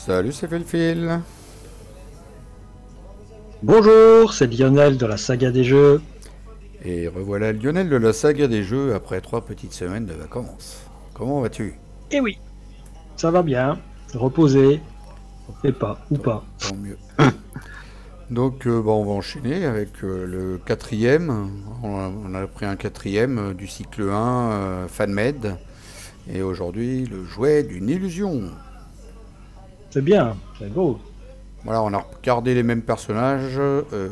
Salut, c'est Phil. Bonjour, c'est Lionel de la saga des jeux. Et revoilà Lionel de la saga des jeux après 3 petites semaines de vacances. Comment vas-tu? Eh oui, ça va bien, reposé, et pas, ou Tant, pas. tant mieux. Donc, on va enchaîner avec le quatrième. On a pris un quatrième du cycle 1 FanMed. Et aujourd'hui, le jouet d'une illusion. C'est bien, c'est beau. Voilà, on a regardé les mêmes personnages,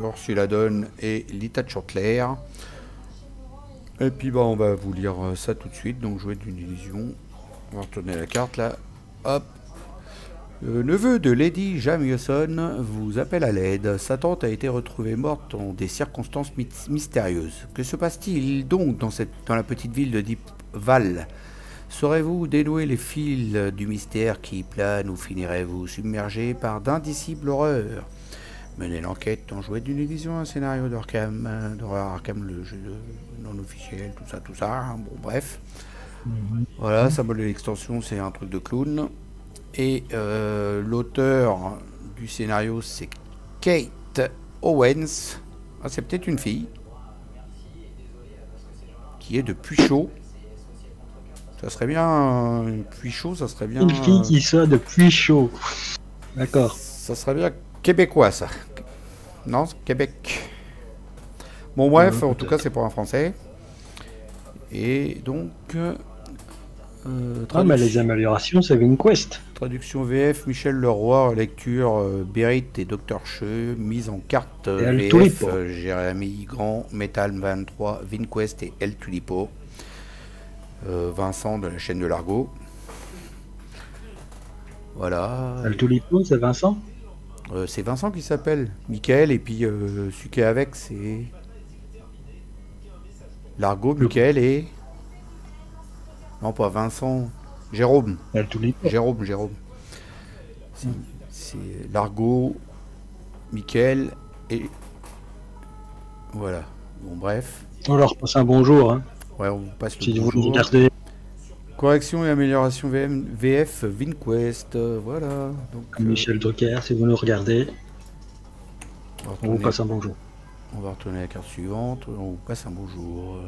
Ursula Dawn et Lita Chantler. Et puis on va vous lire ça tout de suite. Donc jouet d'une illusion. On va retourner la carte là. Hop. Le neveu de Lady Jamieson vous appelle à l'aide. Sa tante a été retrouvée morte dans des circonstances mystérieuses. Que se passe-t-il donc dans la petite ville de Deep Val? Saurez-vous dénouer les fils du mystère qui plane ou finirez-vous submergé par d'indicibles horreurs? Menez l'enquête en jouet d'une illusion, un scénario d'Arkham, d'horreur Arkham, le jeu non officiel, tout ça, hein, bon bref. Voilà, symbole de l'extension, c'est un truc de clown. Et l'auteur du scénario, c'est Kate Owens. Ah, c'est peut-être une fille. Qui est de Puichaud. Ça serait bien, Puichaud, ça serait bien... Une fille qui soit de Puichaud. D'accord. Ça serait bien québécois, ça. Non, c'est Québec. Bon, bref, en tout cas, c'est pour un français. Et donc... Ah, mais les améliorations, c'est VinQuest. Traduction VF, Michel Leroy, lecture Berit et Dr. Cheux, mise en carte VF, Jérémy Grand, Metal 23, VinQuest et El Tulipo. Vincent de la chaîne de l'Argot. Voilà. El Tulipo, c'est Vincent? C'est Vincent qui s'appelle. Michael, et puis celui qui est avec, c'est... L'Argot, Michael et... Non, pas Vincent. Jérôme. El Tulipo. Jérôme. C'est l'Argot, Michael et... Voilà. Bon, bref. On leur passe un bonjour. Hein. Ouais, on vous passe le Si vous bonjour. regardez. Correction et amélioration VF, VinQuest, voilà. Donc, Michel Drucker, si vous nous regardez, on vous passe un bonjour. On va retourner à la carte suivante, on vous passe un bonjour.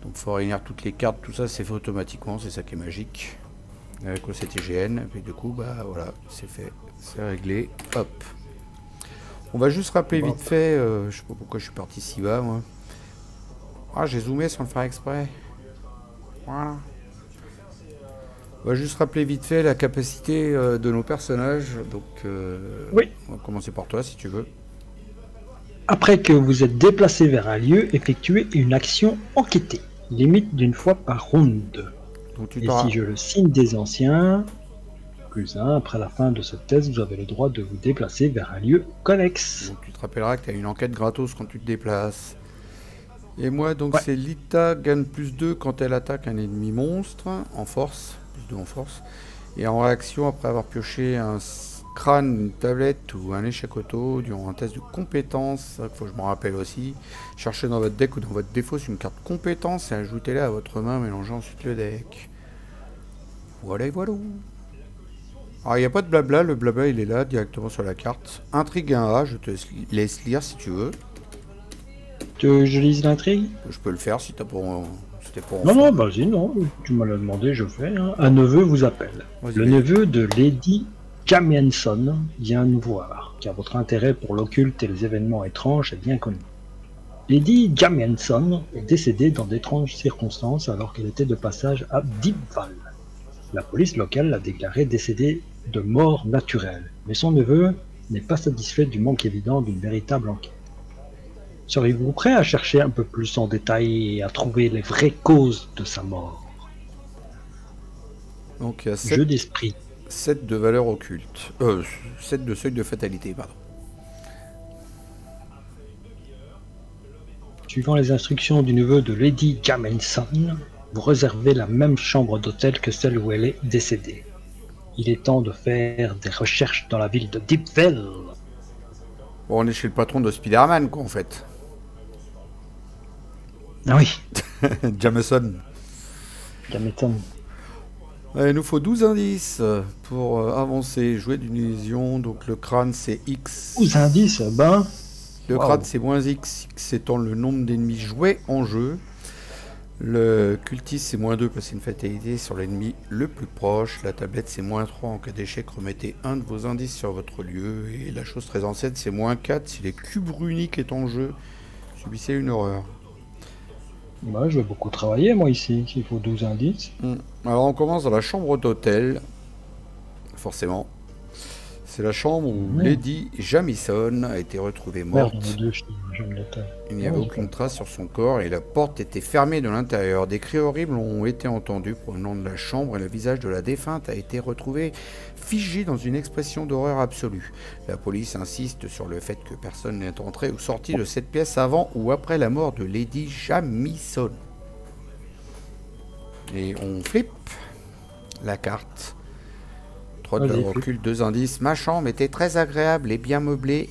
Donc il faut réunir toutes les cartes, tout ça c'est fait automatiquement, c'est ça qui est magique. Avec OCTGN, et puis du coup, voilà, c'est fait, c'est réglé, hop. On va juste rappeler vite fait, je sais pas pourquoi je suis parti si bas, moi. Ah, j'ai zoomé sans le faire exprès. Voilà. On va juste rappeler vite fait la capacité de nos personnages. Donc, oui. On va commencer par toi si tu veux. Après que vous êtes déplacé vers un lieu, effectuez une action enquêtée, limite d'une fois par ronde. Et si je le signe des anciens, +1, après la fin de ce test, vous avez le droit de vous déplacer vers un lieu connexe. Donc tu te rappelleras que tu as une enquête gratos quand tu te déplaces. Et moi, donc c'est Lita gagne +2 quand elle attaque un ennemi monstre en force. +2 en force. Et en réaction, après avoir pioché un crâne, une tablette ou un échec auto durant un test de compétence, il faut que je me rappelle aussi, cherchez dans votre deck ou dans votre défaut sur une carte compétence et ajoutez-la à votre main, mélangez ensuite le deck. Voilà et voilà. Alors il n'y a pas de blabla, le blabla il est là directement sur la carte. Intrigue 1A, je te laisse lire si tu veux. Que je lise l'intrigue? Je peux le faire si t'as pour... Non, vas-y, non, tu me l'as demandé, je fais. Hein. Un neveu vous appelle. Le neveu de Lady Jamieson vient nous voir, car votre intérêt pour l'occulte et les événements étranges est bien connu. Lady Jamieson est décédée dans d'étranges circonstances alors qu'elle était de passage à Deep Val. La police locale l'a déclarée décédée de mort naturelle, mais son neveu n'est pas satisfait du manque évident d'une véritable enquête. Seriez-vous prêt à chercher un peu plus en détail et à trouver les vraies causes de sa mort? Donc il y a jeu d'esprit. 7 de valeur occulte. 7 de seuil de fatalité, pardon. Suivant les instructions du neveu de Lady Jamieson, vous réservez la même chambre d'hôtel que celle où elle est décédée. Il est temps de faire des recherches dans la ville de Deepvale. Bon, on est chez le patron de Spider-Man, quoi, en fait. Ah oui. Jameson. Jamieson. Il nous faut 12 indices pour avancer. Jouer d'une illusion. Donc le crâne c'est X. 12 indices, ben. Le crâne c'est moins X. X étant le nombre d'ennemis joués en jeu. Le cultiste c'est moins 2 parce que c'est une fatalité sur l'ennemi le plus proche. La tablette c'est moins 3 en cas d'échec. Remettez un de vos indices sur votre lieu. Et la chose très ancienne c'est moins 4 si les cubes runiques est en jeu. Subissez une horreur. Bah, je vais beaucoup travailler moi ici, il faut 12 indices. Alors on commence dans la chambre d'hôtel. Forcément. C'est la chambre où Lady Jamison a été retrouvée morte. Il n'y avait aucune trace sur son corps et la porte était fermée de l'intérieur. Des cris horribles ont été entendus provenant de la chambre et le visage de la défunte a été retrouvé figé dans une expression d'horreur absolue. La police insiste sur le fait que personne n'est entré ou sorti de cette pièce avant ou après la mort de Lady Jamison. Et on flippe la carte. 3 de recul, 2 indices. Ma chambre était très agréable et bien meublée,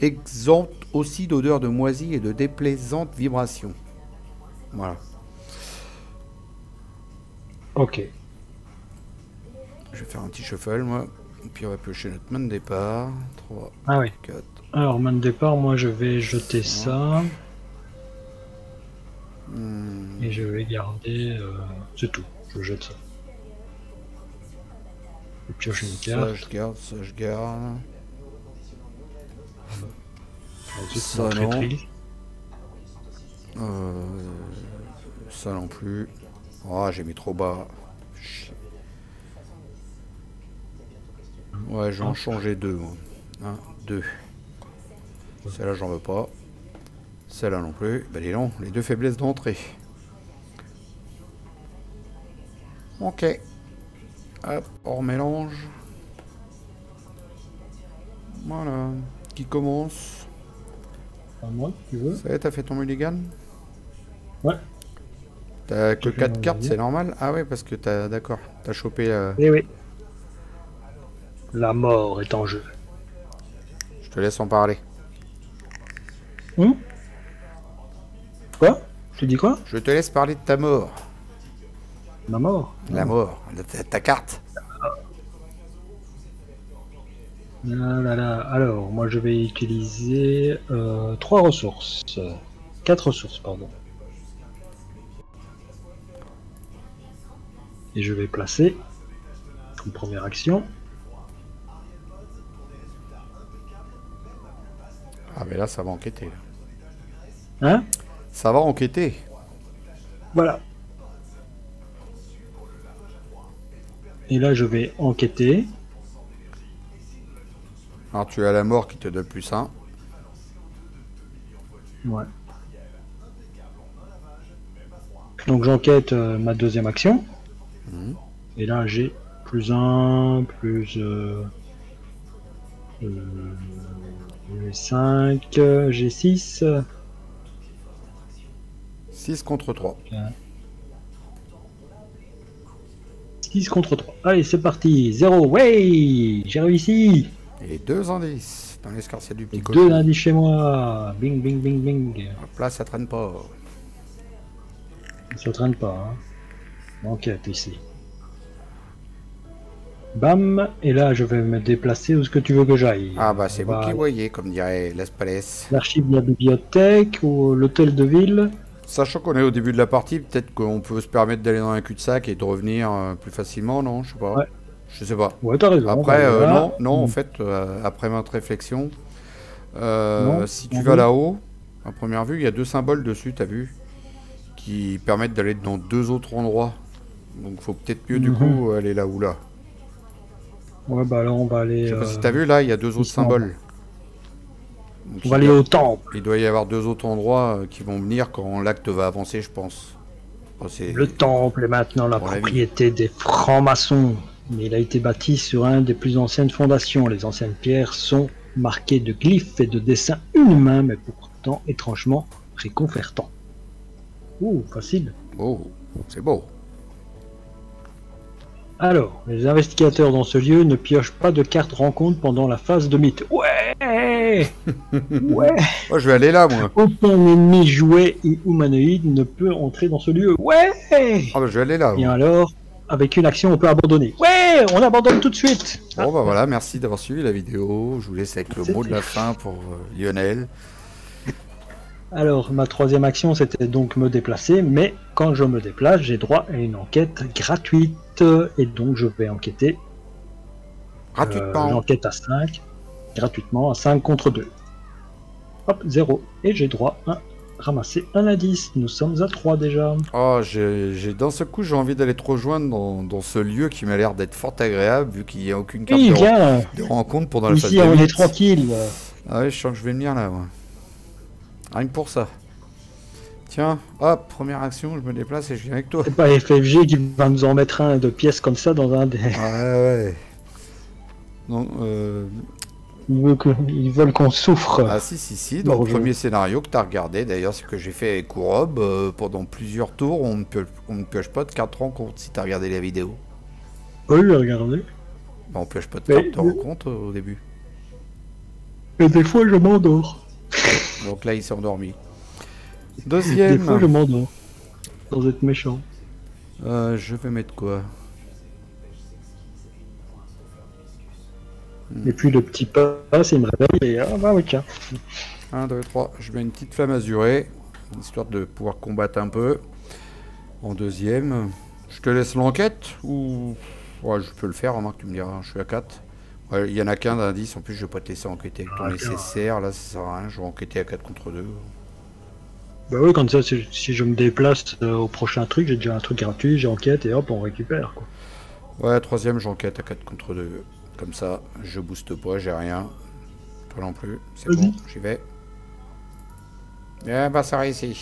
exempte aussi d'odeur de moisi et de déplaisantes vibrations. Voilà. Ok. Je vais faire un petit shuffle, moi. Et puis on va piocher notre main de départ. 3, 4. Alors, main de départ, moi je vais jeter ça. Et je vais garder... c'est tout, je jette ça. Je pioche une carte. Ça je garde, ça je garde. Ça non. Ça non plus. Oh, j'ai mis trop bas. Ouais, je vais en changer 2. 1, 2. Celle-là, j'en veux pas. Celle-là non plus. Ben dis donc, les 2 faiblesses d'entrée. Ok. Hop, hors mélange. Voilà. Qui commence? À moi, tu veux? Ça y est, t'as fait ton mulligan? Ouais. T'as que 4 cartes, c'est normal? Ah ouais, parce que t'as... D'accord. T'as chopé... Eh oui. La mort est en jeu. Je te laisse en parler. Quoi? Tu dis quoi? Je te laisse parler de ta mort. Ma mort? La mort. Ta carte. Alors, moi je vais utiliser 3 ressources. 4 ressources, pardon. Et je vais placer comme première action. Ah mais là ça va enquêter. Hein? Ça va enquêter. Voilà. Et là je vais enquêter. Alors tu as la mort qui te donne plus 1. Ouais. Donc j'enquête ma deuxième action. Et là j'ai plus 1, plus 5, j'ai 6. 6 contre 3. 6 contre 3. Allez, c'est parti. 0. Ouais, j'ai réussi. Et 2 indices dans l'escarcelle du petit cochon. 2 indices chez moi. Bing, bing, bing, bing. Hop là, ça traîne pas. Ça traîne pas. Hein. Enquête ici. Bam. Et là, je vais me déplacer où est-ce que tu veux que j'aille. Ah bah c'est vous qui voyez, comme dirait l'Espalès. L'archive de la bibliothèque ou l'hôtel de ville. Sachant qu'on est au début de la partie, peut-être qu'on peut se permettre d'aller dans un cul-de-sac et de revenir plus facilement, non? Je sais pas. Ouais. Je sais pas. Ouais, t'as raison. Après, non, en fait, après maintes réflexions, si tu vas là-haut, à première vue, il y a 2 symboles dessus, t'as vu, qui permettent d'aller dans 2 autres endroits. Donc faut peut-être mieux du coup aller là ou là. Ouais, bah là on va aller... Je sais pas si t'as vu, là, il y a 2 autres symboles. Donc, on va aller au temple. Il doit y avoir 2 autres endroits qui vont venir quand l'acte va avancer, je pense. Bon, le temple est maintenant la propriété des francs-maçons. Il a été bâti sur un des plus anciennes fondations. Les anciennes pierres sont marquées de glyphes et de dessins inhumains, mais pourtant étrangement réconfortants. Ouh, facile. Oh, c'est beau. Alors, les investigateurs dans ce lieu ne piochent pas de cartes rencontre pendant la phase de mythe. Ouais. Ouais. Oh, je vais aller là, moi. Aucun ennemi jouet ou humanoïde ne peut entrer dans ce lieu. Ouais. Ah bah je vais aller là. Et alors, avec une action, on peut abandonner. Ouais, on abandonne tout de suite. Bon, bah voilà, merci d'avoir suivi la vidéo. Je vous laisse avec le mot de la fin pour Lionel. Alors, ma troisième action, c'était donc me déplacer, mais quand je me déplace, j'ai droit à une enquête gratuite, et donc je vais enquêter. Gratuitement. J'enquête à 5, gratuitement, à 5 contre 2. Hop, 0. Et j'ai droit à ramasser un indice. Nous sommes à 3 déjà. Oh, dans ce coup, j'ai envie d'aller te rejoindre dans ce lieu qui m'a l'air d'être fort agréable, vu qu'il n'y a aucune carte de rencontre pendant la phase de Ici, on 8. est tranquille. Ah ouais, je sens que je vais venir là, ouais. Rien que pour ça. Tiens, hop, première action, je me déplace et je viens avec toi. C'est pas FFG qui va nous en mettre un de pièces comme ça dans un des... Ouais. Non, Ils veulent qu'on souffre. Ah si, dans le premier scénario que tu as regardé, d'ailleurs, c'est que j'ai fait avec Kourob, pendant plusieurs tours, on ne pioche pas de carte rencontre si tu as regardé la vidéo. Oui, regardez. Bah, on pioche pas de carte de rencontre au début. Et des fois, je m'endors. Donc là, il s'est endormi. Deuxième. Des fois, je m'endors. Sans être méchant. Je vais mettre quoi? Et puis le petit passe, il me réveille et ah bah oui tiens. 1, 2, 3, je mets une petite flamme azurée, histoire de pouvoir combattre un peu. En deuxième, je te laisse l'enquête ou... Ouais, je peux le faire, remarque, tu me diras, je suis à 4. Ouais, il y en a qu'un d'indice, en plus je vais pas te laisser enquêter avec ton nécessaire, là ça sert à rien, je vais enquêter à 4 contre 2. Bah oui, comme ça, si je me déplace au prochain truc, j'ai déjà un truc gratuit, j'enquête et hop, on récupère quoi. Ouais, troisième, j'enquête à 4 contre 2. Comme ça, je booste pas, j'ai rien. Toi non plus, c'est bon, j'y vais. Bien, bah ça réussit.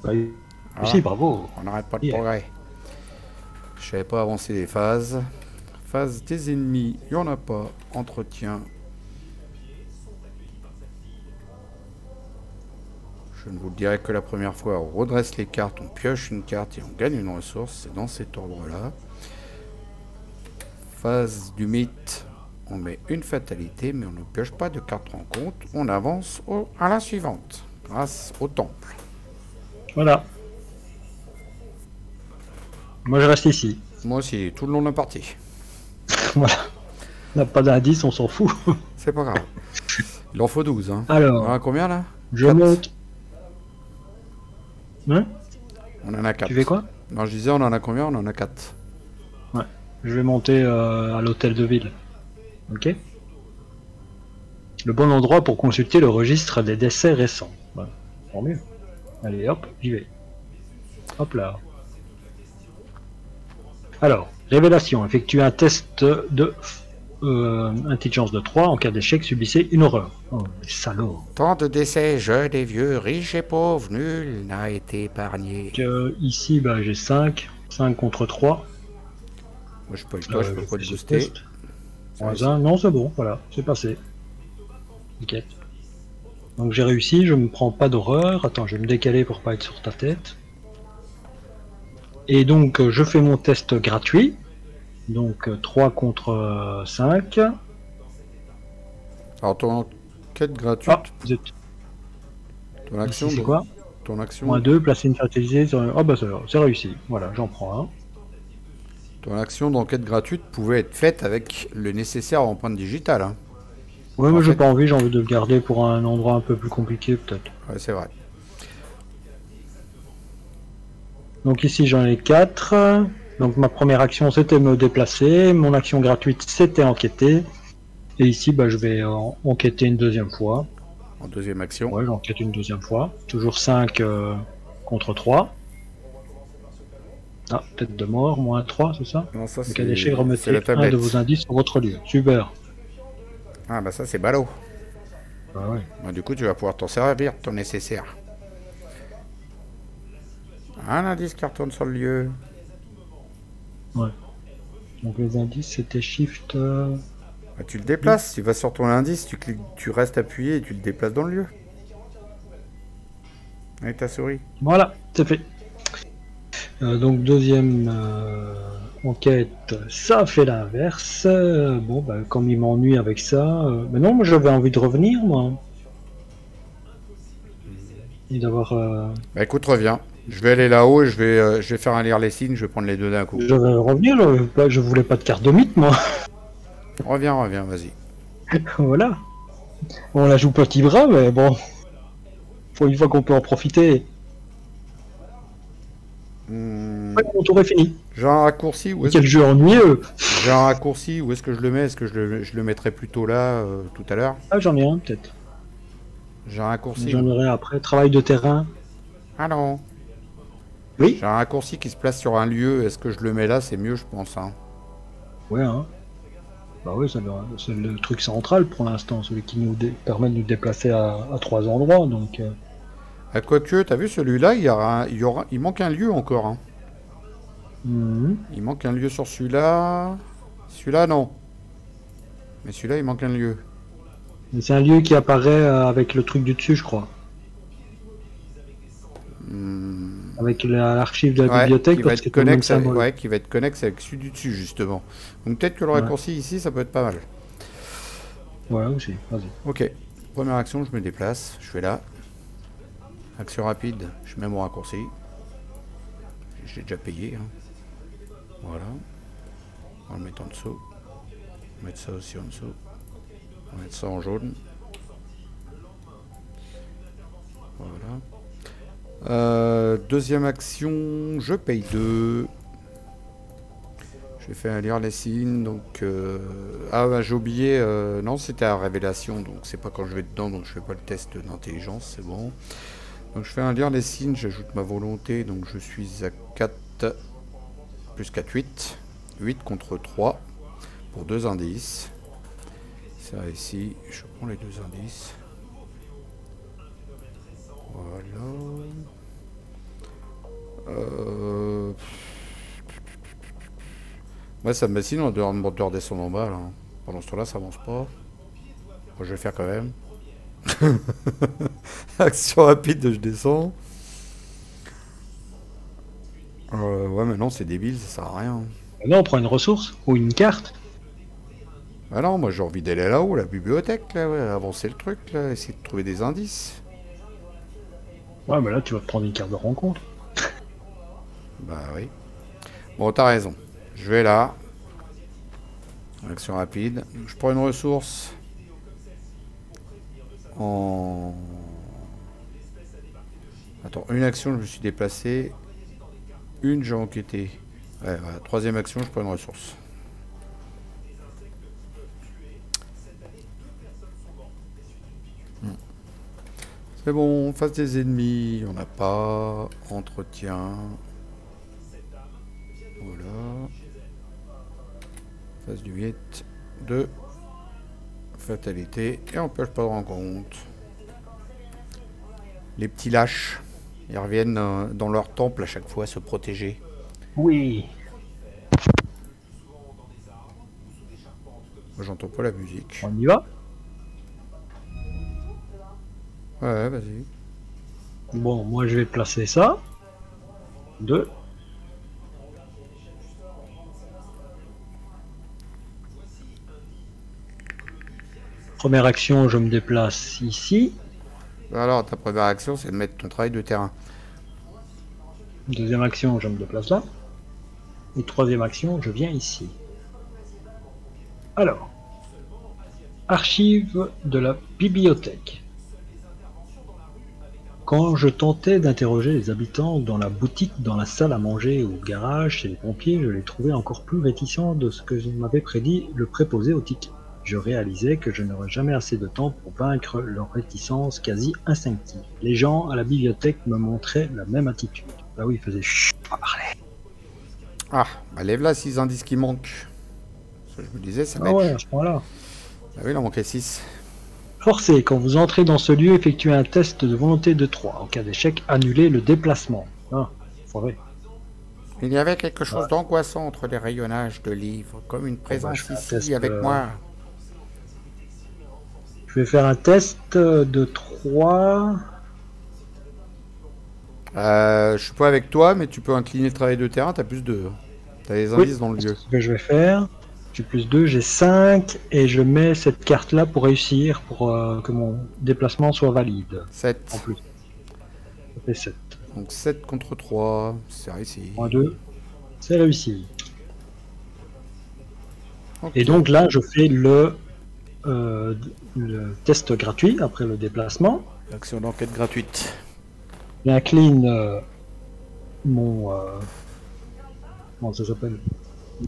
Bah, si, bravo. On n'arrête pas de progrès. Je savais pas avancer les phases. Phase des ennemis, il n'y en a pas. Entretien. Je ne vous le dirai que la première fois. On redresse les cartes, on pioche une carte et on gagne une ressource. C'est dans cet ordre-là. Phase du mythe, on met une fatalité, mais on ne pioche pas de carte rencontre. On avance à la suivante, grâce au temple. Voilà. Moi je reste ici. Moi aussi, tout le long de la partie. Voilà. On n'a pas d'indice, on s'en fout. C'est pas grave. Il en faut 12. Hein. Alors, on en a combien là? Je monte. Hein? On en a 4. Tu fais quoi? Non, je disais, on en a combien? On en a 4. Ouais. Je vais monter à l'hôtel de ville. Ok? Le bon endroit pour consulter le registre des décès récents. Voilà. Tant mieux. Allez, hop, j'y vais. Hop là. Alors, révélation. Effectuez un test de intelligence de 3. En cas d'échec, subissez une horreur. Oh, salaud. Tant de décès, jeunes et vieux, riches et pauvres, nul n'a été épargné. Ici, bah, j'ai 5. 5 contre 3. Moi, je peux avec toi, je peux pas te booster. Non, c'est bon, voilà, c'est passé. Nickel. Donc j'ai réussi, je me prends pas d'horreur. Attends, je vais me décaler pour pas être sur ta tête. Et donc je fais mon test gratuit. Donc 3 contre 5. Alors ton enquête gratuite. Ah, vous êtes... Ton action, c'est quoi? Ton action. Moins 2, placer une fertilisée sur... Ah bah c'est réussi. Voilà, j'en prends un. Ton action d'enquête gratuite pouvait être faite avec le nécessaire empreinte digitale. Hein. Ouais, mais j'ai pas envie, j'ai envie de le garder pour un endroit un peu plus compliqué peut-être. Ouais, c'est vrai. Donc ici j'en ai 4. Donc ma première action c'était me déplacer. Mon action gratuite c'était enquêter. Et ici bah, je vais enquêter une deuxième fois. En deuxième action. Ouais, j'enquête une deuxième fois. Toujours 5 contre 3. Ah, tête de mort, moins 3, c'est ça? Non, ça c'est... cas d'échec, remettez un de vos indices sur votre lieu. Super. Ah bah ça c'est ballot. Ah ouais. Bah, du coup tu vas pouvoir t'en servir, ton nécessaire. Un indice qui retourne sur le lieu. Ouais. Donc les indices c'était shift... Bah, tu le déplaces, tu vas sur ton indice, tu cliques, tu restes appuyé et tu le déplaces dans le lieu. Avec ta souris. Voilà, c'est fait. Donc deuxième enquête, ça fait l'inverse. Bon, bah, comme il m'ennuie avec ça... mais non, moi j'avais envie de revenir, moi. Et d'avoir... Bah écoute, reviens. Je vais aller là-haut et je vais faire un lire les signes, je vais prendre les deux d'un coup. Je vais revenir, je voulais pas de carte de mythe, moi. Reviens, reviens, vas-y. Voilà. On la joue petit bras, mais bon. Faut une fois qu'on peut en profiter. Mon tour est fini. J'ai un raccourci où est-ce Quel jeu ennuyeux. J'ai un raccourci, où est-ce que je le mets? Est-ce que je le mettrai plutôt là, tout à l'heure? Ah, j'en ai un, peut-être. J'ai un raccourci. J'en aurai après. Travail de terrain. Ah non. Oui. J'ai un raccourci qui se place sur un lieu, est-ce que je le mets là? C'est mieux, je pense. Hein. Ouais, hein. Bah oui, c'est le truc central pour l'instant, celui qui nous permet de nous déplacer à 3 endroits, donc... Quoique, t'as vu celui-là, il manque un lieu encore. Hein. Il manque un lieu sur celui-là. Celui-là, non. Mais celui-là, il manque un lieu. C'est un lieu qui apparaît avec le truc du dessus, je crois. Avec l'archive de la bibliothèque. Qui va être connexe avec celui du dessus, justement. Donc peut-être que le raccourci ici, ça peut être pas mal. Ouais, aussi, vas-y. Ok. Première action, je me déplace. Je vais là. Action rapide, je mets mon raccourci. J'ai déjà payé. Hein. Voilà. On va le mettre en dessous. On va mettre ça aussi en dessous. On va mettre ça en jaune. Voilà. Deuxième action, je paye 2. Je vais faire lire les signes. Donc, ah bah j'ai oublié. Non, c'était à révélation. Donc c'est pas quand je vais dedans. Donc je fais pas le test d'intelligence. C'est bon. Donc je fais un lire les signes. J'ajoute ma volonté. Donc je suis à 4 plus 4, 8. 8 contre 3 pour 2 indices. Ça ici, je prends les 2 indices. Voilà. Ouais, ça me met sinon de redescendre en bas là. Pendant ce temps-là, ça avance pas. Bon, je vais le faire quand même. Action rapide, je descends. Ouais, mais non, c'est débile, ça sert à rien. Là, on prend une ressource ou une carte. Ah non, moi j'ai envie d'aller là-haut, la bibliothèque, là, ouais, avancer le truc, là, essayer de trouver des indices. Ouais, mais là, tu vas te prendre une carte de rencontre. Bah oui. Bon, t'as raison. Je vais là. Action rapide. Je prends une ressource. Attends, une action, je me suis déplacé. Une, j'ai enquêté. Ouais, voilà. Troisième action, je prends une ressource. C'est bon, face des ennemis, on n'a pas. Entretien. Voilà. Face du 8. 2. Fatalité. Et on pioche pas de rencontre. Les petits lâches. Ils reviennent dans leur temple à chaque fois se protéger. Oui. Moi j'entends pas la musique. On y va? Ouais, vas-y. Bon, moi je vais placer ça. 2. Première action, je me déplace ici. Alors, ta première action, c'est de mettre ton travail de terrain. Deuxième action, je me déplace là. Et troisième action, je viens ici. Alors, archive de la bibliothèque. Quand je tentais d'interroger les habitants dans la boutique, dans la salle à manger ou au garage chez les pompiers, je les trouvais encore plus réticents de ce que m'avait prédit le préposé au ticket. Je réalisais que je n'aurais jamais assez de temps pour vaincre leur réticence quasi instinctive. Les gens à la bibliothèque me montraient la même attitude. Bah oui, ils faisaient chut, on va parler. Ah, bah lève là 6 indices qui manquent. Ça, je me disais, ça va Ah ouais, être... à ce point-là. Bah oui, il en manquait 6. Forcé, quand vous entrez dans ce lieu, effectuez un test de volonté de 3. En cas d'échec, annulez le déplacement. Ah, faudrait. Il y avait quelque chose d'angoissant entre les rayonnages de livres, comme une présence ici avec moi. Je vais faire un test de 3. Je suis pas avec toi, mais tu peux incliner le travail de terrain, t'as plus 2. T'as les indices dans le lieu. C'est ce que je vais faire. J'ai plus 2, j'ai 5, et je mets cette carte là pour réussir, pour que mon déplacement soit valide. 7. En plus. Ça fait 7. Donc 7 contre 3, c'est réussi. Moins 2, c'est réussi. Okay. Et donc là, je fais le test gratuit après le déplacement. L'action d'enquête gratuite. J'incline mon... comment ça s'appelle?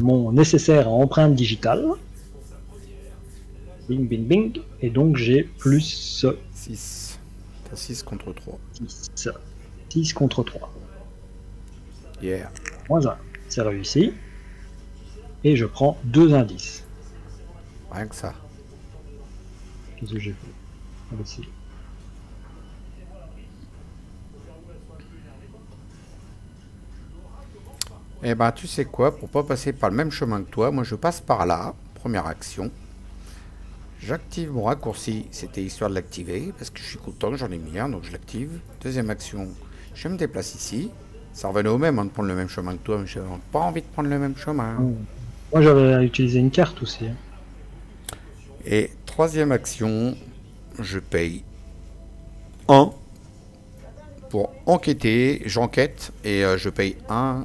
Mon nécessaire à empreinte digitale. Bing, bing, bing. Et donc j'ai plus 6. T'as 6 contre 3. 6 contre 3. Yeah. Moins 1. C'est réussi. Et je prends 2 indices. Rien que ça. Qu'est-ce que j'ai fait? Ici. Eh ben, tu sais quoi, pour pas passer par le même chemin que toi, moi je passe par là. Première action. J'active mon raccourci. C'était histoire de l'activer, parce que je suis content, j'en ai mis un, donc je l'active. Deuxième action, je me déplace ici. Ça revenait au même, hein, de prendre le même chemin que toi, mais j'ai pas envie de prendre le même chemin. Moi j'avais utilisé une carte aussi. Et troisième action, je paye 1 pour enquêter. J'enquête et je paye 1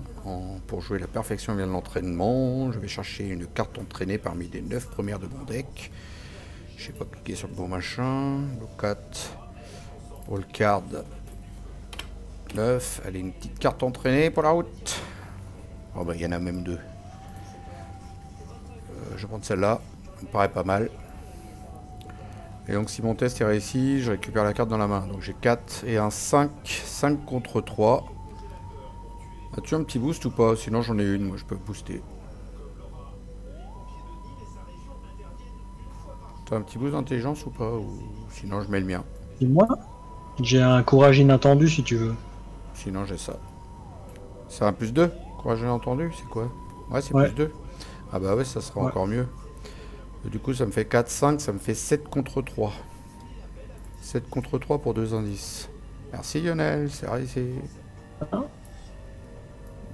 pour jouer la perfection via de l'entraînement. Je vais chercher une carte entraînée parmi les 9 premières de mon deck. Je sais pas cliquer sur le bon machin. Look at all card 9. Allez, une petite carte entraînée pour la route. Oh bah il y en a même 2. Je vais prendre celle-là. Ça me paraît pas mal. Et donc si mon test est réussi, je récupère la carte dans la main. Donc j'ai 4 et un 5. 5 contre 3. As-tu un petit boost ou pas? Sinon j'en ai une, moi je peux booster. T'as un petit boost d'intelligence ou pas? Ou sinon je mets le mien. Et moi, j'ai un courage inattendu si tu veux. Sinon j'ai ça. C'est un plus 2. Courage inattendu, c'est quoi? Ouais, c'est Ouais. plus 2. Ah bah ouais, ça sera encore mieux. Et du coup ça me fait 4, 5, ça me fait 7 contre 3. 7 contre 3 pour 2 indices. Merci Lionel, c'est réussi.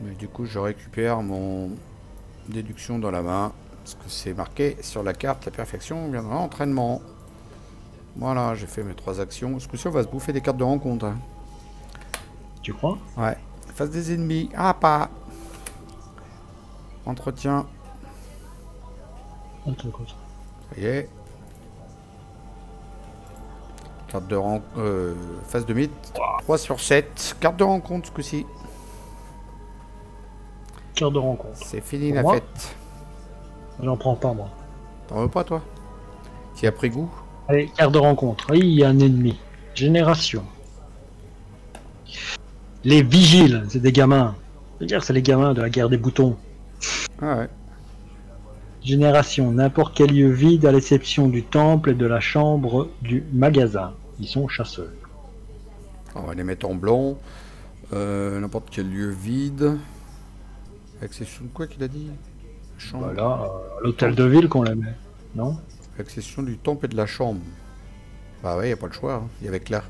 Mais du coup je récupère mon déduction dans la main. Parce que c'est marqué sur la carte, la perfection viendra l'entraînement. Voilà, j'ai fait mes 3 actions. Ce coup-ci on va se bouffer des cartes de rencontre. Hein. Tu crois? Ouais. Face des ennemis. Ah pas. Entretien. Ça y est. Carte de rencontre. Phase de mythe. 3 sur 7. Carte de rencontre ce coup-ci. Carte de rencontre. C'est fini la fête. J'en prends pas moi. T'en veux pas toi? Tu as pris goût? Allez, carte de rencontre. Oui, il y a un ennemi. Génération. Les vigiles, c'est des gamins. C'est-à-dire c'est les gamins de la guerre des boutons. Ah ouais. Génération, n'importe quel lieu vide à l'exception du temple et de la chambre du magasin. Ils sont chasseurs. On va les mettre en blanc. N'importe quel lieu vide. Accession de quoi qu'il a dit? Chambre. Voilà, l'hôtel de ville qu'on les met. Non? Accession du temple et de la chambre. Bah ouais, y a pas le choix. Hein. Y avec là.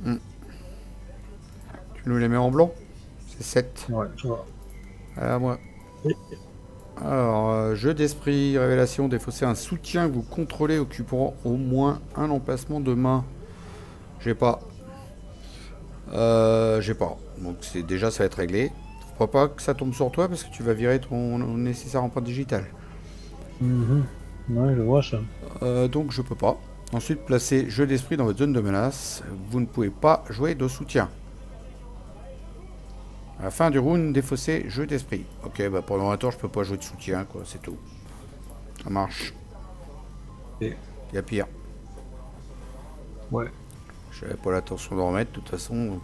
Tu nous les mets en blanc? C'est 7. Ouais, tu vois. À moi. Alors, jeu d'esprit, révélation, défausser un soutien que vous contrôlez occupant au moins un emplacement de main. J'ai pas. J'ai pas. Donc c'est déjà ça va être réglé. Faut pas que ça tombe sur toi parce que tu vas virer ton nécessaire empreinte digitale. Ouais, je vois ça. Donc je peux pas. Ensuite, placez jeu d'esprit dans votre zone de menace. Vous ne pouvez pas jouer de soutien. À la fin du round, défausser jeu d'esprit. Ok, bah pendant un tour, je peux pas jouer de soutien, quoi, c'est tout. Ça marche. Et... y a pire. Ouais. J'avais pas l'intention d'en remettre, de toute façon. Donc,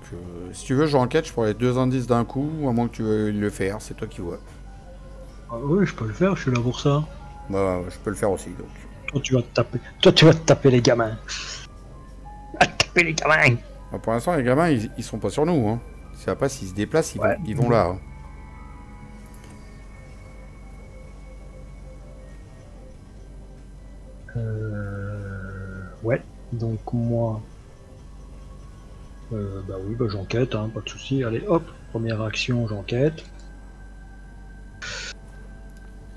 si tu veux, j'enquête, je prends les 2 indices d'un coup, à moins que tu veuilles le faire, c'est toi qui vois. Ah oui, je peux le faire, je suis là pour ça. Bah, je peux le faire aussi, donc. Toi, tu vas te taper. Toi, tu vas te taper les gamins. À taper les gamins. Bah, pour l'instant, les gamins, ils sont pas sur nous, hein. C'est après, s'ils se déplacent, ils vont là. Hein. Ouais, donc moi... bah oui, bah j'enquête, hein, pas de souci. Allez, hop, première action, j'enquête.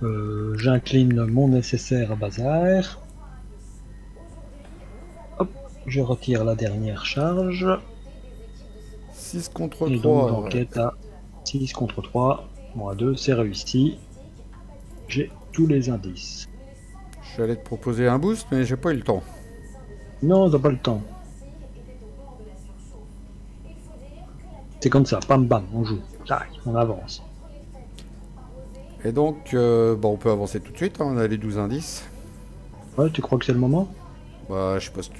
J'incline mon nécessaire à bazar. Hop, Je retire la dernière charge. 6 contre Et 3. donc j'enquête à 6 contre 3. Moins 2, c'est réussi. J'ai tous les indices. J'allais te proposer un boost, mais j'ai pas eu le temps. Non, t'as pas le temps. C'est comme ça, bam bam, on joue. Tac, on avance. Et donc, on peut avancer tout de suite, hein, on a les 12 indices. Ouais, tu crois que c'est le moment? Bah, je sais pas si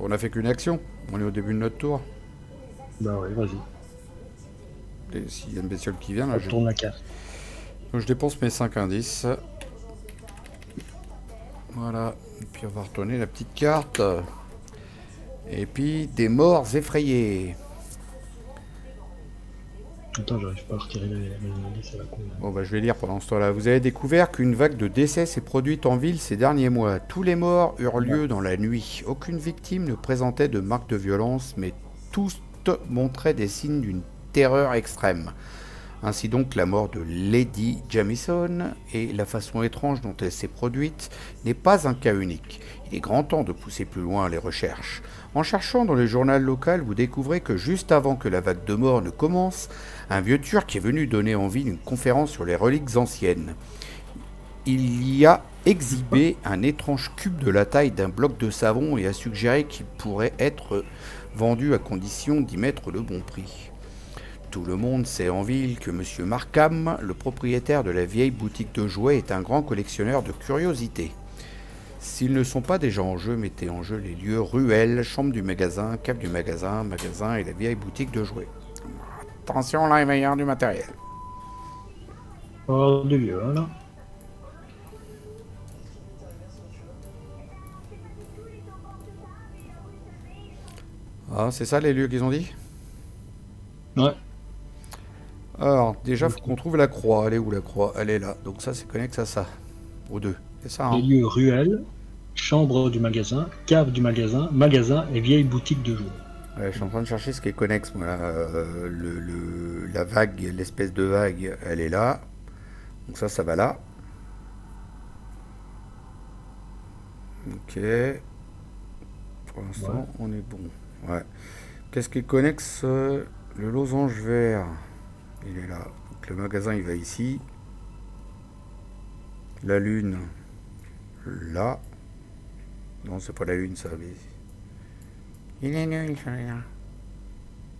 on a fait qu'une action. On est au début de notre tour. Bah ouais, vas-y. Et s'il y a une bestiole qui vient, là, Je tourne la carte. donc, je dépense mes 5 indices. Voilà. Et puis, on va retourner la petite carte. Et puis, des morts effrayés. Attends, j'arrive pas à retirer les indices à la con. Bon, bah, je vais lire pendant ce temps-là. Vous avez découvert qu'une vague de décès s'est produite en ville ces derniers mois. Tous les morts eurent lieu dans la nuit. Aucune victime ne présentait de marques de violence, mais tous montraient des signes d'une terreur extrême. Ainsi donc, la mort de Lady Jamison et la façon étrange dont elle s'est produite n'est pas un cas unique. Il est grand temps de pousser plus loin les recherches. En cherchant dans les journaux locaux, vous découvrez que juste avant que la vague de mort ne commence, un vieux Turc est venu donner en ville une conférence sur les reliques anciennes. Il y a exhibé un étrange cube de la taille d'un bloc de savon et a suggéré qu'il pourrait être vendu à condition d'y mettre le bon prix. Tout le monde sait en ville que M. Markham, le propriétaire de la vieille boutique de jouets, est un grand collectionneur de curiosités. S'ils ne sont pas déjà en jeu, mettez en jeu les lieux ruelles, chambre du magasin, cave du magasin, magasin et la vieille boutique de jouets. Attention, là, il va y avoir du matériel. Oh, du vieux, là. Ah, c'est ça les lieux qu'ils ont dit? Ouais. Alors, déjà, faut qu'on trouve la croix. Elle est où la croix? Elle est là. Donc ça, c'est connexe à ça. Aux deux. C'est ça, hein? Les lieux ruelles, chambre du magasin, cave du magasin, magasin et vieille boutique de jouets. Ouais, je suis en train de chercher ce qui est connexe, moi. La vague, l'espèce de vague, elle est là. Donc ça va là. Ok. Pour l'instant, Ouais. on est bon. Ouais. Qu'est-ce qui est connexe? Le losange vert. Il est là. Donc le magasin, il va ici. La lune. Là. Non, c'est pas la lune, ça. Mais... il est nul, celui-là.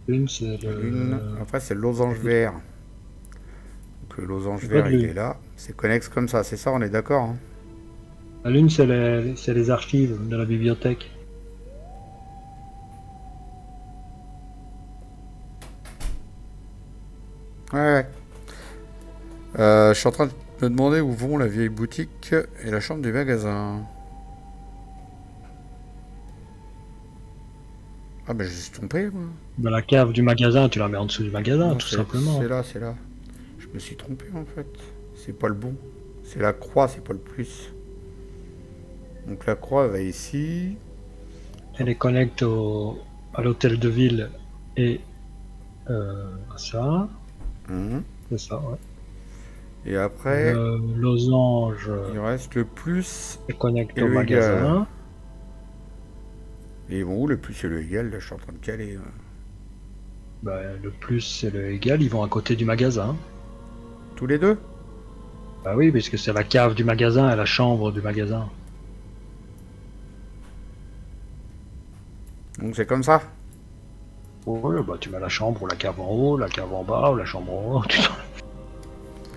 Une, c'est La le... lune. Après, c'est le losange vert. Donc le losange vert, il est là. C'est connexe comme ça, c'est ça, on est d'accord, hein? La lune, c'est les archives de la bibliothèque. Ouais. Je suis en train de me demander où vont la vieille boutique et la chambre du magasin. Ah, mais je suis trompé, moi. Dans la cave du magasin, tu la mets en dessous du magasin, Non, tout simplement. C'est là, c'est là. Je me suis trompé, en fait. C'est pas le bon. C'est la croix, c'est pas le plus. Donc la croix va ici. Elle est connectée à l'hôtel de ville et à ça. C'est ça, ouais. Et après, Le losange il reste le plus est connecté et au le égal. magasin. Et bon, où le plus et le égal, là, je suis en train de caler. Bah, le plus et le égal, ils vont à côté du magasin. Tous les deux? Bah oui, puisque c'est la cave du magasin et la chambre du magasin. Donc c'est comme ça? Ouais, bah tu mets la chambre ou la cave en haut, la cave en bas ou la chambre en haut.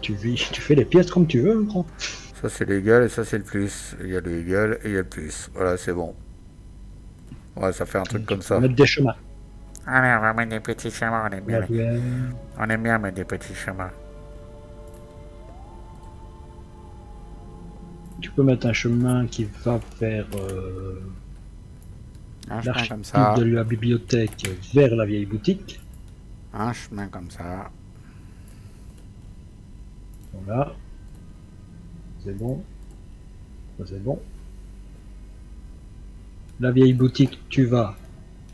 Tu fais les pièces comme tu veux, gros. Ça c'est l'égal et ça c'est le plus. Il y a le égal et il y a le plus. Voilà, c'est bon. Ouais, ça fait un truc comme ça. Mettre des chemins. Allez, on va mettre des petits chemins, on aime bien. Bien. On aime bien mettre des petits chemins. Tu peux mettre un chemin qui va vers Un chemin l'archive comme ça. de la bibliothèque vers la vieille boutique. Un chemin comme ça. Voilà. C'est bon. Ça, c'est bon. La vieille boutique, tu vas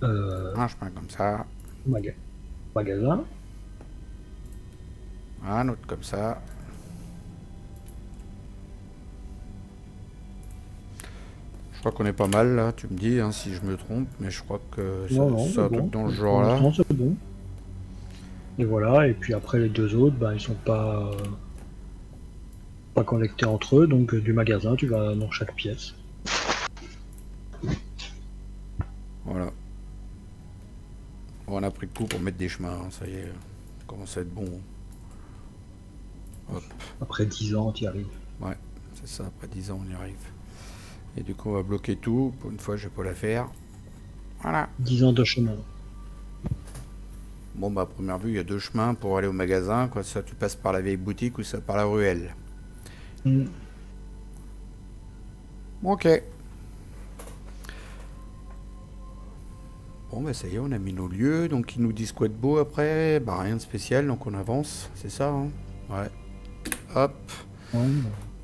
Un chemin comme ça. magasin. Un autre comme ça. Je crois qu'on est pas mal là, tu me dis hein, si je me trompe, mais je crois que c'est Non, un bon. truc dans le genre là. Non, c'est bon. Et voilà, et puis après les deux autres, bah, ils sont pas connectés entre eux, donc du magasin, tu vas dans chaque pièce. Voilà. On a pris le coup pour mettre des chemins, hein, ça y est, on commence à être bon. Hop. Après 10 ans, tu y arrives. Ouais, c'est ça, après 10 ans on y arrive. Et du coup on va bloquer tout, pour une fois je vais pas la faire. Voilà. 10 ans de chemin. Bon bah à première vue il y a deux chemins pour aller au magasin, quoi. Ça tu passes par la vieille boutique ou ça par la ruelle. Ok. Bon bah ça y est, on a mis nos lieux, donc ils nous disent quoi de beau après? Bah rien de spécial, donc on avance, c'est ça hein. Ouais. Hop.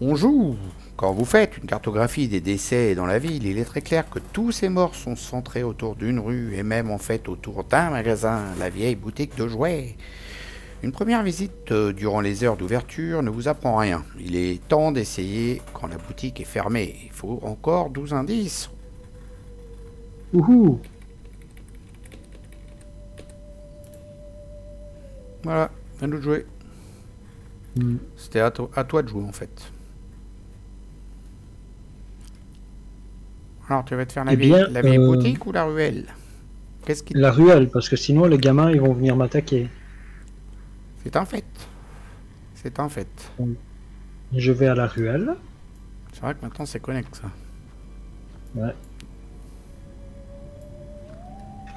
On joue. Quand vous faites une cartographie des décès dans la ville, il est très clair que tous ces morts sont centrés autour d'une rue et même en fait autour d'un magasin, la vieille boutique de jouets. Une première visite durant les heures d'ouverture ne vous apprend rien. Il est temps d'essayer quand la boutique est fermée. Il faut encore 12 indices. Wouhou! Voilà, à nous de jouer. C'était à toi de jouer en fait. Alors tu vas te faire la vieille boutique ou la ruelle? Qu'est-ce qui... La ruelle, parce que sinon les gamins ils vont venir m'attaquer. C'est un fait. C'est un fait. Je vais à la ruelle. C'est vrai que maintenant c'est connect ça. Ouais.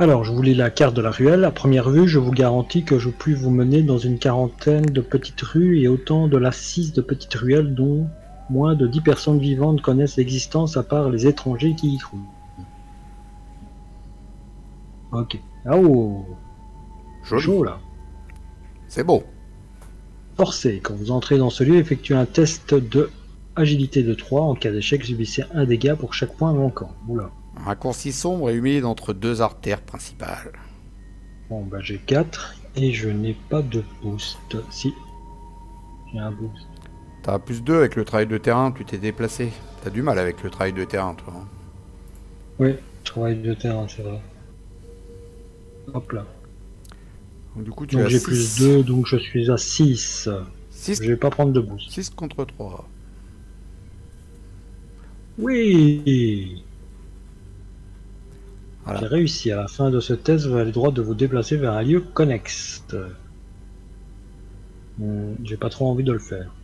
Alors, je vous lis la carte de la ruelle. À première vue, je vous garantis que je puis vous mener dans une quarantaine de petites rues et autant de l'assise de petites ruelles dont moins de 10 personnes vivantes connaissent l'existence à part les étrangers qui y trouvent. Ok. Oh, joli. Chaud là. C'est beau. Forcé. Quand vous entrez dans ce lieu, effectuez un test de agilité de 3. En cas d'échec, subissez un dégât pour chaque point manquant. Oula. Un raccourci sombre et humide entre deux artères principales. Bon bah j'ai 4 et je n'ai pas de boost. Si. J'ai un boost. T'as plus 2 avec le travail de terrain, tu t'es déplacé. T'as du mal avec le travail de terrain, toi. Hein. Oui, travail de terrain, c'est vrai. Hop là. Donc, du coup, tu donc as j'ai 6. plus 2, donc je suis à 6. 6. Je vais pas prendre de boost. 6 contre 3. Oui. Voilà. J'ai réussi. À la fin de ce test, vous avez le droit de vous déplacer vers un lieu connexe. J'ai pas trop envie de le faire.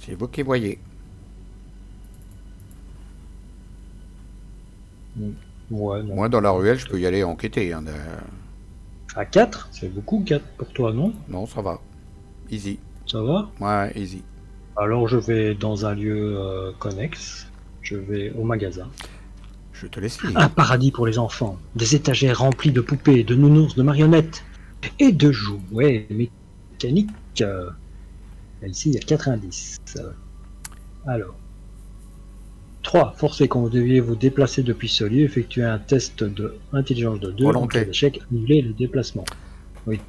C'est vous qui voyez. Ouais, non. Moi, dans la ruelle, je peux y aller enquêter. Hein, À 4? C'est beaucoup 4 pour toi, non? Non, ça va. Easy. Ça va? Ouais, easy. Alors je vais dans un lieu connexe. Je vais au magasin. Je te laisse lire. Un paradis pour les enfants. Des étagères remplies de poupées, de nounours, de marionnettes et de jouets mécaniques. Ici, il y a 4 indices. Alors. 3. Forcez quand vous deviez vous déplacer depuis ce lieu, effectuez un test de intelligence de 2. En cas d'échec, annulez le déplacement. Oui.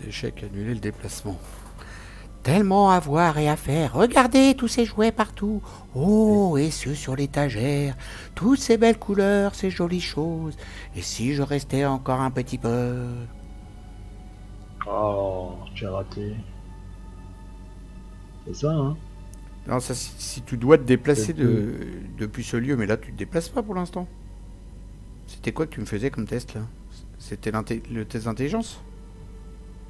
Échec, annuler le déplacement. Tellement à voir et à faire. Regardez tous ces jouets partout. Oh, et ceux sur l'étagère. Toutes ces belles couleurs, ces jolies choses. Et si je restais encore un petit peu? Oh, j'ai raté. C'est ça, hein? Non, ça, si tu dois te déplacer depuis ce lieu, mais là tu te déplaces pas pour l'instant. C'était quoi que tu me faisais comme test là? C'était le test d'intelligence?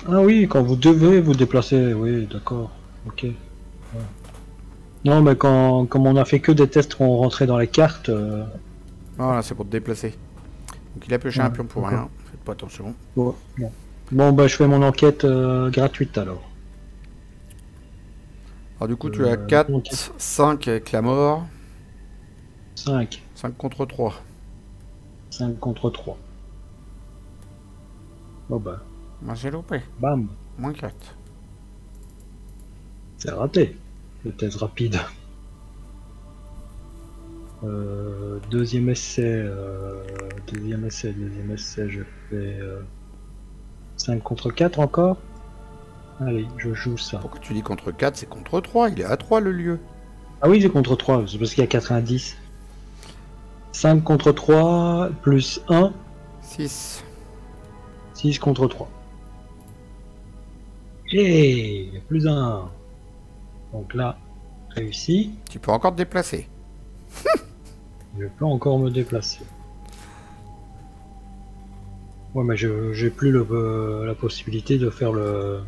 Ah oui, quand vous devez vous déplacer, oui, d'accord, ok. Ouais. Non, mais comme on a fait que des tests qu'on rentrait dans les cartes... Voilà, c'est pour te déplacer. Donc il a pioché un pion pour rien, faites pas attention. Bon, bah je fais mon enquête gratuite alors. Alors du coup tu as 4, 5 avec la mort. 5. 5 contre 3. 5 contre 3. Bon bah... Moi j'ai loupé. Bam. Moins 4. C'est raté. Le test rapide. Deuxième essai, je fais 5 contre 4 encore. Allez, je joue ça. Pourquoi tu dis contre 4? C'est contre 3, il est à 3 le lieu. Ah oui, j'ai contre 3, c'est parce qu'il y a 90. 5 contre 3, plus 1, 6. 6 contre 3. Et plus 1. Donc là, réussi. Tu peux encore te déplacer. Je peux encore me déplacer. Ouais, mais j'ai plus la possibilité de faire le...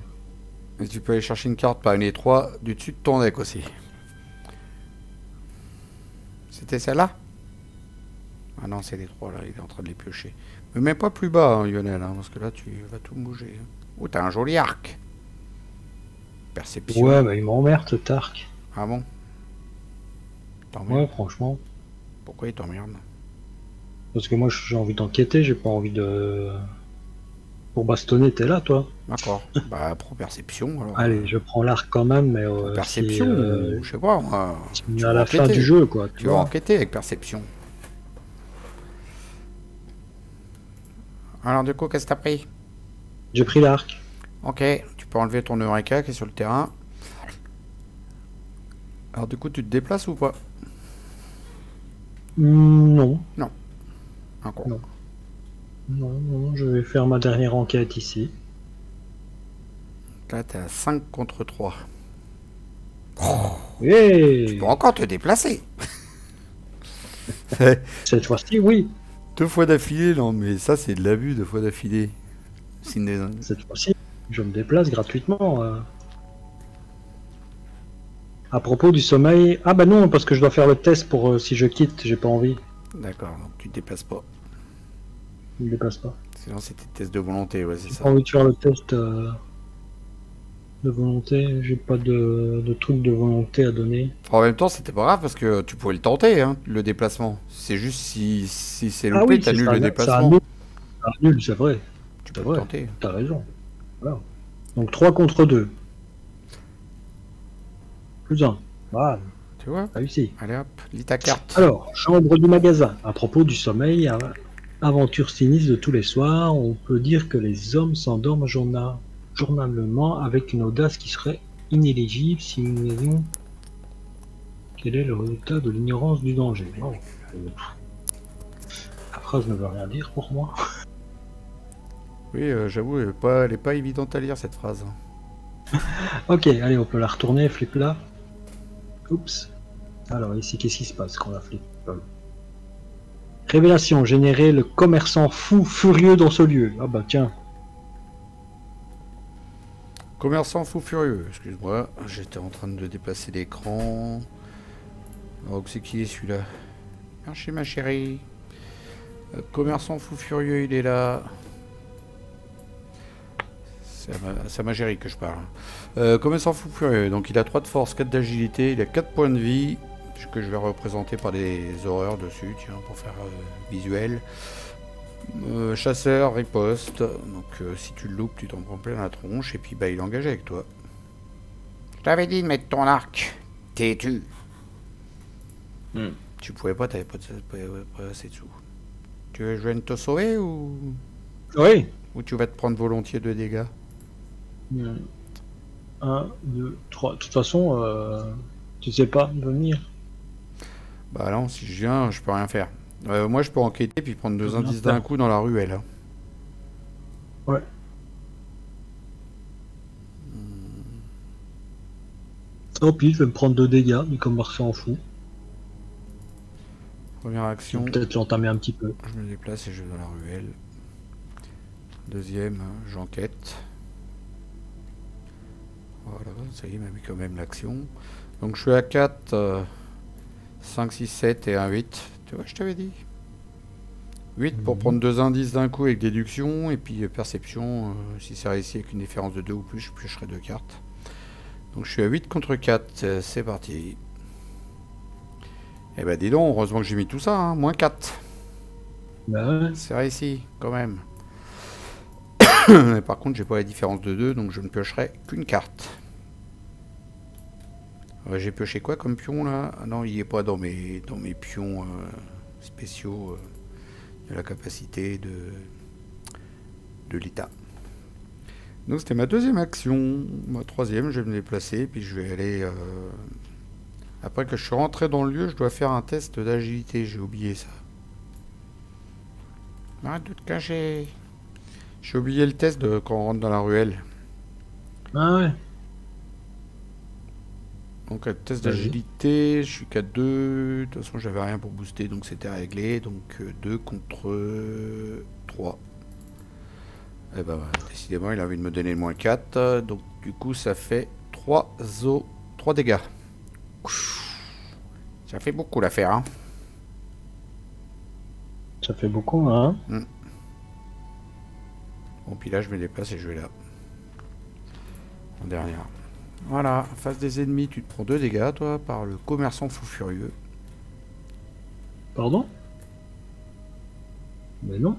Et tu peux aller chercher une carte parmi les 3 du dessus de ton deck aussi. C'était celle-là? Ah non, c'est les 3 là, il est en train de les piocher. Mais même pas plus bas, hein, Lionel, hein, parce que là tu vas tout bouger. Oh, t'as un joli arc. Perception. Ouais, bah il m'emmerde ce Tark. Ah bon? Ouais, franchement. Pourquoi il t'emmerde? Parce que moi j'ai envie d'enquêter, j'ai pas envie de... Pour bastonner, t'es là toi? D'accord. Bah, pro perception alors. Allez, je prends l'arc quand même, mais... Perception, si, je sais pas, moi. à la fin du jeu, quoi. Tu vas enquêter avec perception. Alors, du coup, qu'est-ce que t'as pris? J'ai pris l'arc. Ok, tu peux enlever ton Eureka qui est sur le terrain. Alors, du coup, tu te déplaces ou pas? Non. Non. Encore. Non. Non, je vais faire ma dernière enquête ici. Là, t'es à 5 contre 3. Hey, Tu peux encore te déplacer. cette fois-ci, oui. 2 fois d'affilée, non, mais ça, c'est de l'abus, 2 fois d'affilée. Cette fois-ci, je me déplace gratuitement. À propos du sommeil... Ah bah non, parce que je dois faire le test pour si je quitte, j'ai pas envie. D'accord, donc tu te déplaces pas. Je me déplace pas. Sinon, c'était test de volonté, ouais, c'est J'ai ça. pas envie de faire le test de volonté, j'ai pas de truc de volonté à donner. En même temps, c'était pas grave parce que tu pouvais le tenter, hein, le déplacement. C'est juste si c'est Ah loupé, oui, t'annules ça le déplacement. annule, c'est vrai. Tu C'est peux vrai. le tenter. T'as raison. Voilà. Donc 3 contre 2. Plus 1. Voilà, Tu vois? réussi. Allez hop, lis ta carte. Alors, chambre du magasin. À propos du sommeil, aventure sinistre de tous les soirs, on peut dire que les hommes s'endorment journalement avec une audace qui serait inéligible si nous avions... Quel est le résultat de l'ignorance du danger? Oh. La phrase ne veut rien dire pour moi. Oui, j'avoue, elle est pas évidente à lire cette phrase. Ok, allez, on peut la retourner, flip là. Oups. Alors ici, qu'est-ce qui se passe quand on la flip? Révélation, générer le commerçant fou furieux dans ce lieu. Ah bah tiens. Commerçant fou furieux, excuse-moi, j'étais en train de déplacer l'écran. Alors, c'est qui est celui-là? Merci ma chérie. Commerçant fou furieux, il est là. C'est à ma chérie que je parle. Commerçant fou furieux, donc il a 3 de force, 4 d'agilité, il a 4 points de vie, que je vais représenter par des horreurs dessus, tiens, pour faire visuel. Chasseur, riposte, donc si tu le loupes, tu t'en prends plein la tronche, et puis bah il est engagé avec toi. Je t'avais dit de mettre ton arc, têtu. Tu pouvais pas, t'avais pas assez de sous. Tu veux que je vienne te sauver ou Oui. tu vas te prendre volontiers 2 dégâts? 1, 2, 3. De toute façon, tu sais pas venir. Bah non, si je viens, je peux rien faire. Moi, je peux enquêter puis prendre 2 indices d'un coup dans la ruelle. Hein. Ouais. Tant pis, je vais me prendre 2 dégâts, du commerçant en fou. Première action. Peut-être l'entamer un petit peu. Je me déplace et je vais dans la ruelle. Deuxième, j'enquête. Voilà, ça y est, il m'a mis quand même l'action. Donc je suis à 4, 5, 6, 7 et un 8. Tu vois, je t'avais dit. 8 pour prendre 2 indices d'un coup avec déduction. Et puis perception, si c'est réussi avec une différence de 2 ou plus, je piocherai 2 cartes. Donc je suis à 8 contre 4. C'est parti. Eh ben dis donc, heureusement que j'ai mis tout ça, hein, moins 4. Bah ouais. C'est réussi, quand même. Par contre, j'ai pas la différence de 2, donc je ne piocherai qu'une carte. J'ai pioché quoi comme pion là? Ah non, il n'est pas dans mes pions spéciaux de la capacité de l'état. Donc c'était ma deuxième action. Ma troisième, je vais me déplacer, puis je vais aller Après que je suis rentré dans le lieu, je dois faire un test d'agilité. J'ai oublié ça. Arrête de te cacher. J'ai oublié le test de quand on rentre dans la ruelle. Ah ouais. Donc, test d'agilité, je suis qu'à 2. De toute façon, j'avais rien pour booster, donc c'était réglé. Donc, 2 contre 3. Et ben, décidément, il a envie de me donner le moins 4. Donc, du coup, ça fait 3 dégâts. Ça fait beaucoup l'affaire, hein. Ça fait beaucoup, hein. Bon, puis là, je me déplace et je vais là. En dernière. Voilà, face des ennemis, tu te prends 2 dégâts, toi, par le commerçant fou furieux. Pardon? Mais non.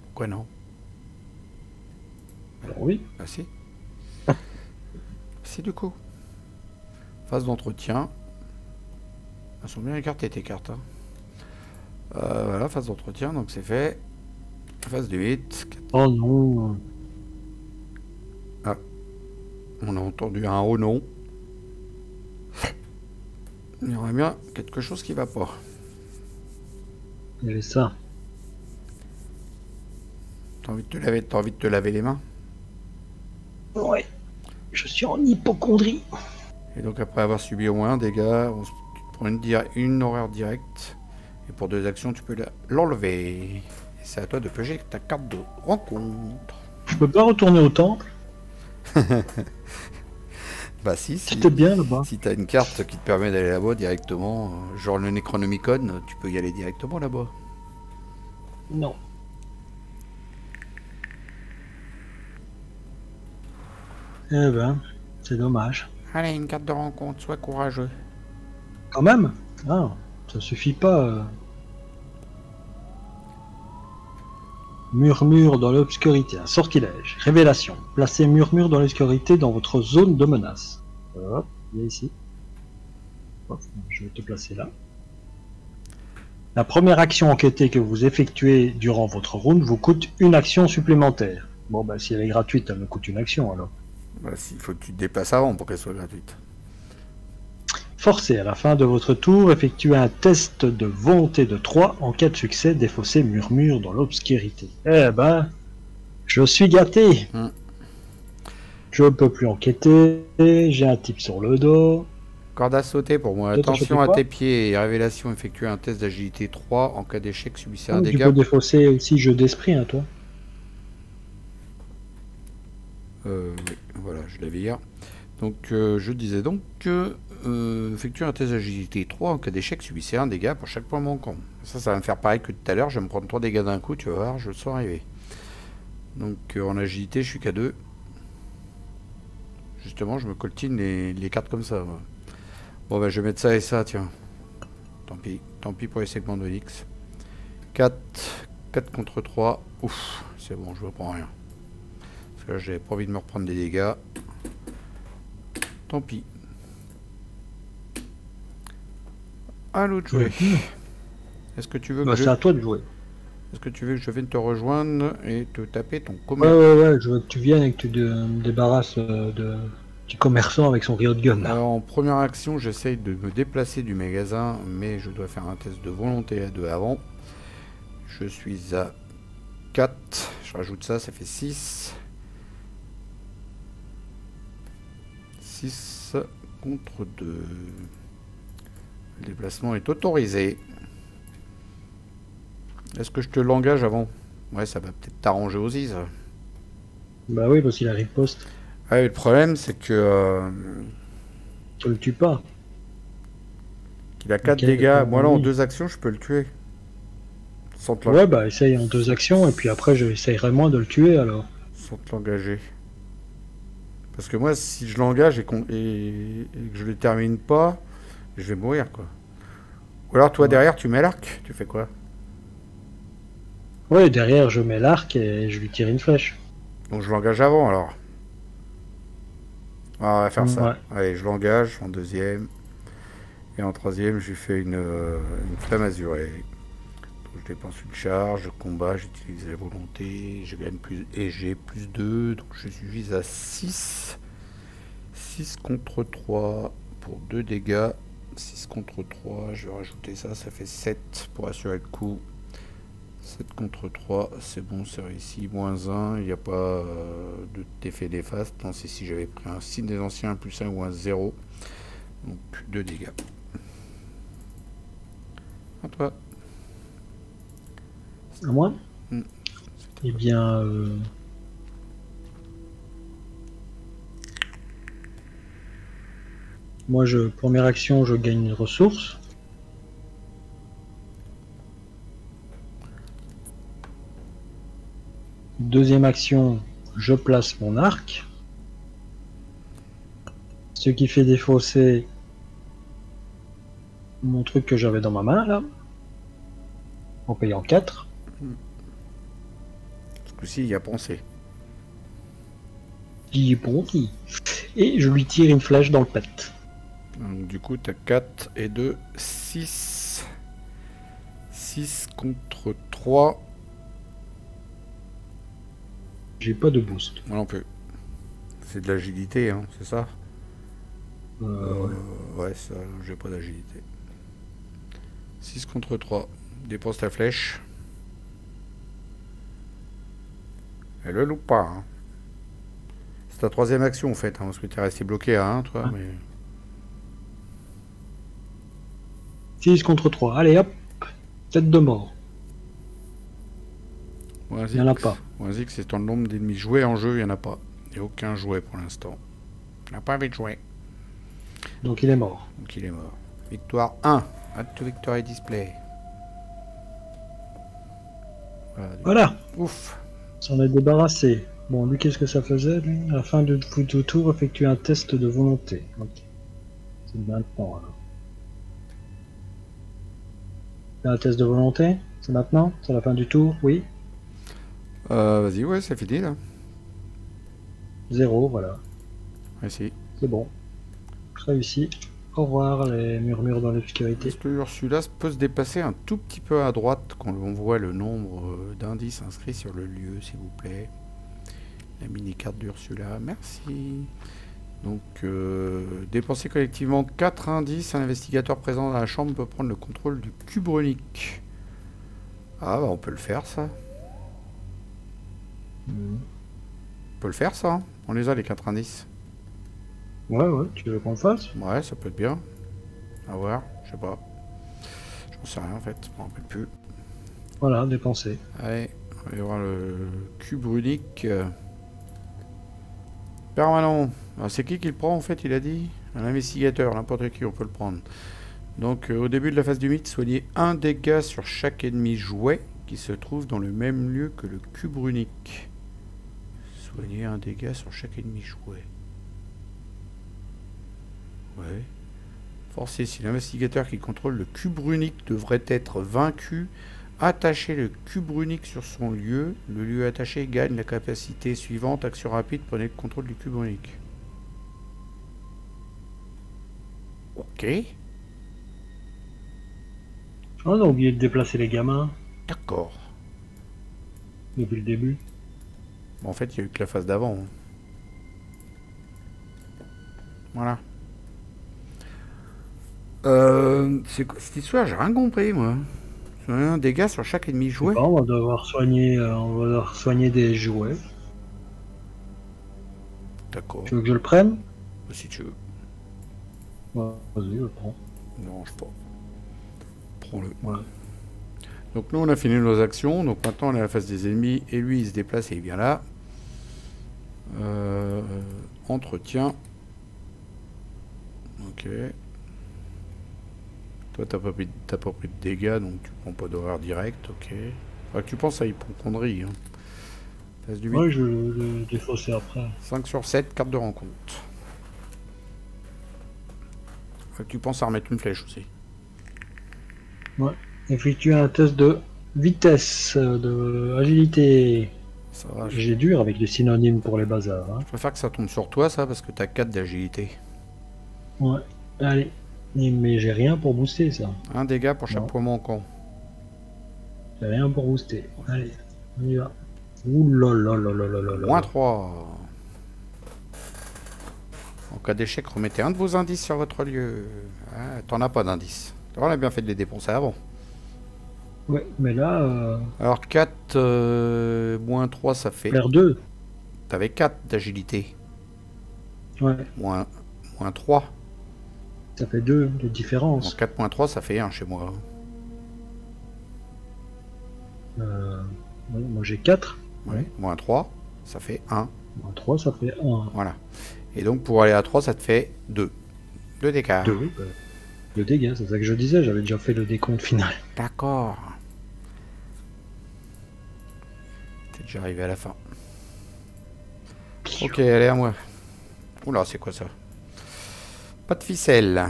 Pourquoi non? Alors oui. Ah si. Si, du coup. Phase d'entretien. Elles sont bien écartées, tes cartes. Hein. Voilà, phase d'entretien, donc c'est fait. Phase de 8. Oh non. Ah. On a entendu un oh non. Il y aurait bien quelque chose qui va pas. Il y avait ça. T'as envie de te laver les mains? Ouais. Je suis en hypocondrie. Et donc après avoir subi au moins un dégât, tu te prends une horreur directe. Et pour 2 actions, tu peux l'enlever. Et c'est à toi de piocher ta carte de rencontre. Je peux pas retourner au temple. Bah si, C'était bien là-bas. si t'as une carte qui te permet d'aller là-bas directement, genre le Necronomicon, tu peux y aller directement là-bas. Non. Eh ben, c'est dommage. Allez, une carte de rencontre, sois courageux. Quand même. Ah, ça suffit pas. Murmure dans l'obscurité, un sortilège. Révélation. Placez murmure dans l'obscurité dans votre zone de menace. Hop, viens ici. Hop, je vais te placer là. La première action enquêtée que vous effectuez durant votre round vous coûte une action supplémentaire. Bon, bah si elle est gratuite, elle me coûte une action alors. Bah s'il faut que tu te déplaces avant pour qu'elle soit gratuite. Forcez à la fin de votre tour, effectuez un test de volonté de 3. En cas de succès, défaussez murmure dans l'obscurité. Eh ben, je suis gâté. Je ne peux plus enquêter, j'ai un type sur le dos. Corde à sauter pour moi. Toi, t'as Attention chopé à quoi? tes pieds et révélation, effectuez un test d'agilité 3. En cas d'échec, subissez un Tu dégât. peux défausser aussi jeu d'esprit, hein, toi. Oui, voilà, je l'avais hier. Donc, je disais donc que effectuer un test d'agilité 3 en cas d'échec, subissez un dégât pour chaque point manquant. Ça va me faire pareil que tout à l'heure. Je vais me prendre 3 dégâts d'un coup, tu vas voir, je le sens arriver. Donc, en agilité, je suis qu'à 2. Justement, je me coltine les cartes comme ça. Moi. Bon, bah, je vais mettre ça et ça, tiens. Tant pis pour les segments de X. 4 contre 3. Ouf, c'est bon, je ne reprends rien. Parce que là, j'avais pas envie de me reprendre des dégâts. Tant pis. À l'autre de jouer. Est-ce que tu veux que C'est à toi de jouer. Est-ce que tu veux que je vienne te rejoindre et te taper ton Ouais, commerce? ouais, je veux que tu viennes et que tu me débarrasses du commerçant avec son rio de gun là. Alors, en première action, j'essaye de me déplacer du magasin, mais je dois faire un test de volonté à 2 avant. Je suis à 4. Je rajoute ça, ça fait 6. 6 contre 2. Le déplacement est autorisé. Est-ce que je te l'engage avant? Ouais, ça va peut-être t'arranger aussi, ça. Bah oui, parce qu'il a riposte. Ouais, le problème, c'est que... Tu le tues pas. qu'il a 4 dégâts. Moi, là, en 2 actions, je peux le tuer. Sans te Ouais, bah essaye en 2 actions, et puis après, j'essayerai moins de le tuer, alors. Sans te l'engager. Parce que moi, si je l'engage et que je le termine pas, je vais mourir, quoi. Ou alors, toi, derrière, tu mets l'arc. Tu fais quoi? Ouais, derrière, je mets l'arc et je lui tire une flèche. Donc, je l'engage avant, alors. Ah, on va faire ça. Ouais. Allez, je l'engage en 2e. Et en 3e, je lui fais une flamme azurée. Donc, je dépense une charge, je combat, j'utilise la volonté, je gagne plus... Et j'ai plus 2, donc je suis à 6. 6 contre 3 pour 2 dégâts. 6 contre 3, je vais rajouter ça, ça fait 7 pour assurer le coup. 7 contre 3, c'est bon, c'est réussi. Moins 1, il n'y a pas d'effet d'efface. Non, c'est si j'avais pris un signe des anciens, un plus 1 ou un 0. Donc 2 dégâts. À toi. À moi. Eh bien... Moi, première action, je gagne une ressource. Deuxième action, je place mon arc. Ce qui fait défausser mon truc que j'avais dans ma main, là. En payant 4. Ce coup-ci, il y a pensé. J'y ai pensé. Et je lui tire une flèche dans le pet. Donc, du coup, tu as 4 et 2, 6. 6 contre 3. J'ai pas de boost. Moi non plus. C'est de l'agilité, hein, c'est ça ouais, ça, j'ai pas d'agilité. 6 contre 3. Dépense ta flèche. Elle le loupe pas. Hein. C'est ta troisième action en fait, hein, parce que tu es resté bloqué à 1, toi. Mais... 6 contre 3. Allez hop. Tête de mort. Il n'y en a pas. Moins X, c'est ton nombre d'ennemis joués en jeu, il n'y en a pas. Il n'y a aucun jouet pour l'instant. Il n'y a pas avec jouet. Donc il est mort. Donc il est mort. Victoire 1. Add to victory display. Voilà. Ouf. S'en est débarrassé. Bon, lui, qu'est-ce que ça faisait, lui? À la fin de tout tour, effectuer un test de volonté. Ok. C'est maintenant, alors. Un test de volonté? C'est maintenant? C'est la fin du tour? Oui? Vas-y, ouais, c'est fini, là. 0, voilà. Merci. C'est bon. Réussi. Au revoir, les murmures dans l'obscurité. Est-ce que Ursula peut se déplacer un tout petit peu à droite quand on voit le nombre d'indices inscrits sur le lieu, s'il vous plaît? La mini-carte d'Ursula, merci. Donc, dépenser collectivement 4 indices, un investigateur présent dans la chambre peut prendre le contrôle du cube runique. Ah, bah on peut le faire, ça. On peut le faire, ça. Hein. On les a, les 4 indices. Ouais, tu veux qu'on le fasse? Ouais, ça peut être bien. À voir, je sais pas. J'en sais rien, en fait. Je m'en rappelle plus. Voilà, dépenser. Allez, on va y voir le cube runique. Permanent. C'est qui le prend en fait, il a dit? Un investigateur, n'importe qui, on peut le prendre. Donc au début de la phase du mythe, soignez un dégât sur chaque ennemi jouet qui se trouve dans le même lieu que le cube runique. Soignez un dégât sur chaque ennemi jouet. Ouais. Forcez, si l'investigateur qui contrôle le cube runique devrait être vaincu, attachez le cube runique sur son lieu. Le lieu attaché gagne la capacité suivante. Action rapide, prenez le contrôle du cube runique. Ok. On a oublié de déplacer les gamins. D'accord. Depuis le début. Bon, en fait, il n'y a eu que la phase d'avant. Hein. Voilà. C'est quoi cette histoire? J'ai rien compris, moi. Un dégât sur chaque ennemi joué. On va devoir soigner des jouets. D'accord. Tu veux que je le prenne? Si tu veux. Ouais, vas-y, je le prends. Non, je pas. Prends-le. Ouais. Donc nous, on a fini nos actions. Donc maintenant, on est à la phase des ennemis. Et lui, il se déplace et il vient là. Entretien. Ok. Toi, t'as pas pris de dégâts, donc tu prends pas d'horreur direct, ok. Faudra que tu penses à hypochondrie. Hein. Phase du 8. Ouais, je vais le défausser après. 5 sur 7, carte de rencontre. Faut que tu penses à remettre une flèche aussi. Ouais. Effectuer un test de vitesse, de agilité. Ça va. J'ai dur avec les synonymes pour les bazars. Hein. Je préfère que ça tombe sur toi, ça, parce que t'as 4 d'agilité. Ouais. Allez. Mais j'ai rien pour booster ça. Un dégât pour chaque point manquant. J'ai rien pour booster. Allez, on y va. Ouh là là là là là là là. Moins 3. cas d'échec, remettez un de vos indices sur votre lieu. Ah, t'en as pas d'indice. On a bien fait de les dépenser avant. Ouais, mais là... Alors 4 moins 3, ça fait... R2. T'avais 4 d'agilité. Ouais. Moins 3. Ça fait 2 de différence. Donc 4 moins 3, ça fait 1 chez moi. Moi j'ai 4. Ouais. Moins 3, ça fait 1. Moins 3, ça fait 1. Voilà. Et donc pour aller à 3, ça te fait 2. 2 d'écart. 2, oui. Le dégât, c'est ça que je disais, j'avais déjà fait le décompte final. D'accord. T'es déjà arrivé à la fin. Ok, allez à moi. Oula, c'est quoi ça? Pas de ficelle.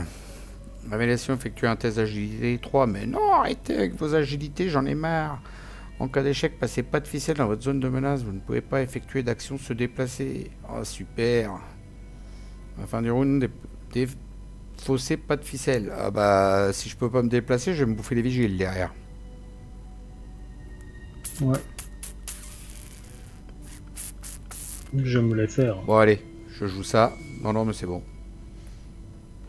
Révélation, effectue un test d'agilité 3. Mais non, arrêtez avec vos agilités, j'en ai marre. En cas d'échec, passez pas de ficelle dans votre zone de menace. Vous ne pouvez pas effectuer d'action se déplacer. Oh, super. À la fin du round, défaussez pas de ficelle. Ah bah, si je peux pas me déplacer, je vais me bouffer les vigiles derrière. Ouais. Je me l'ai faire. Bon, allez, je joue ça. Non, non, mais c'est bon.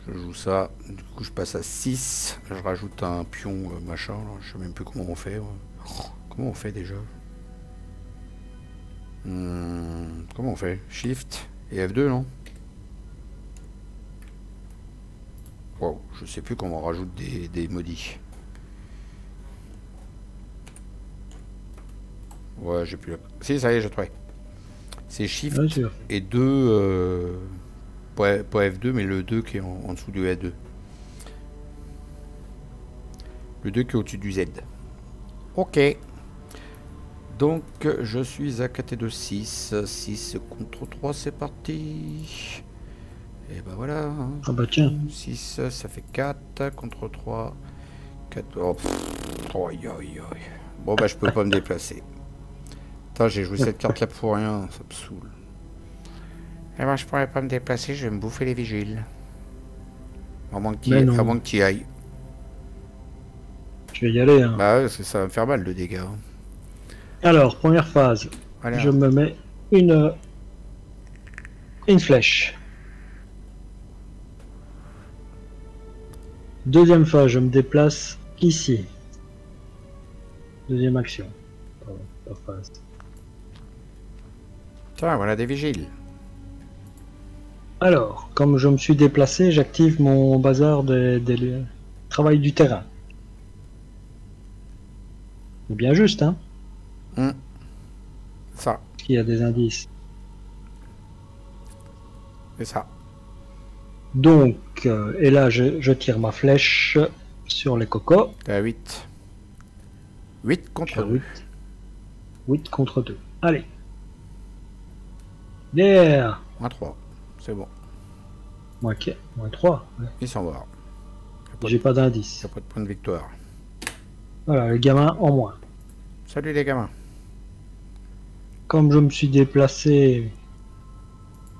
Je joue ça. Du coup, je passe à 6. Je rajoute un pion machin. Là. Je sais même plus comment on fait. Ouais. Comment on fait déjà? Comment on fait? Shift et F2, non? Wow, je sais plus comment on rajoute des modifs. Ouais, j'ai plus la... Si, ça y est, j'ai trouvé. C'est Shift et 2... pas F2, mais le 2 qui est en dessous du F2. Le 2 qui est au-dessus du Z. Ok. Donc, je suis à KT de 6. 6 contre 3, c'est parti. Et ben voilà. Ah bah tiens. 6, ça fait 4 contre 3. 4. Oh, aïe, aïe, aïe. Bon, bah, je peux pas me déplacer. Putain, j'ai joué cette carte là pour rien. Ça me saoule. Et moi, je pourrais pas me déplacer, je vais me bouffer les vigiles. À moins que tu y ailles. Je vais y aller. Hein. Bah, ça va me faire mal, le dégât. Alors, première phase. Voilà. Je me mets une flèche. Deuxième phase, je me déplace ici. Deuxième action. Pardon, pas phase. Tiens, voilà des vigiles. Alors, comme je me suis déplacé, j'active mon bazar des travail du terrain. C'est bien juste, hein? Ça. Il y a des indices. C'est ça. Donc, et là, je tire ma flèche sur les cocos. T'es à 8. 8 contre 2. 8 contre 2. Allez. Yeah. Moins 3. C'est bon. Moins 3. Ouais. Il s'en va. J'ai pas d'indice. Il n'y a pas de point de victoire. Voilà, le gamin en moins. Salut les gamins. Comme je me suis déplacé,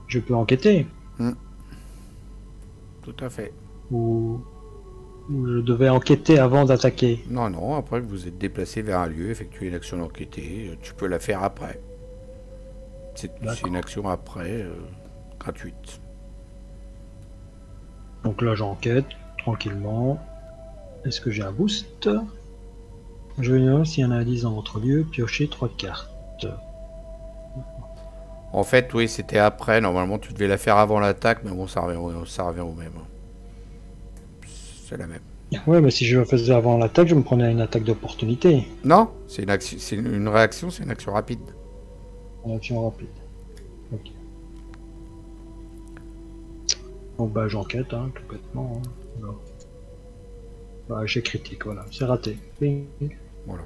je peux enquêter. Tout à fait. Ou je devais enquêter avant d'attaquer. Non, non, après que vous êtes déplacé vers un lieu, effectuer une action d'enquêter, tu peux la faire après. C'est une action après, gratuite. Donc là j'enquête, tranquillement. Est-ce que j'ai un boost? Je vais voir s'il y en a un 10 dans votre lieu, piocher 3 cartes. En fait, oui, c'était après. Normalement, tu devais la faire avant l'attaque, mais bon, ça revient au même. C'est la même. Ouais, mais si je le faisais avant l'attaque, je me prenais une attaque d'opportunité. Non, c'est une réaction, c'est une action rapide. Une action rapide. Ok. Donc bah j'enquête, hein, complètement. Hein. Bah j'ai critique, voilà, c'est raté. Bing. Voilà.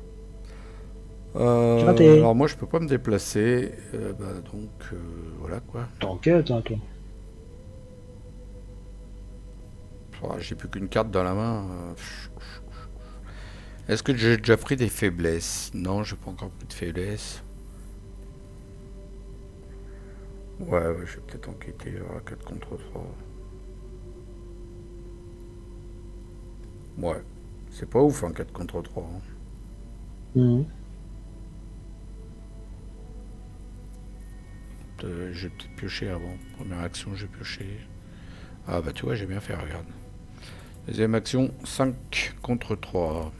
Raté. Alors moi je peux pas me déplacer, donc voilà quoi. T'enquêtes, hein, toi. J'ai plus qu'une carte dans la main. Est-ce que j'ai déjà pris des faiblesses? Non, j'ai pas encore pris de faiblesses. Ouais, je vais peut-être enquêter à 4 contre 3. Ouais, c'est pas ouf, hein, 4 contre 3. Hein. Je vais peut-être piocher avant. Première action, j'ai pioché. Ah bah tu vois, j'ai bien fait, regarde. Deuxième action, 5 contre 3.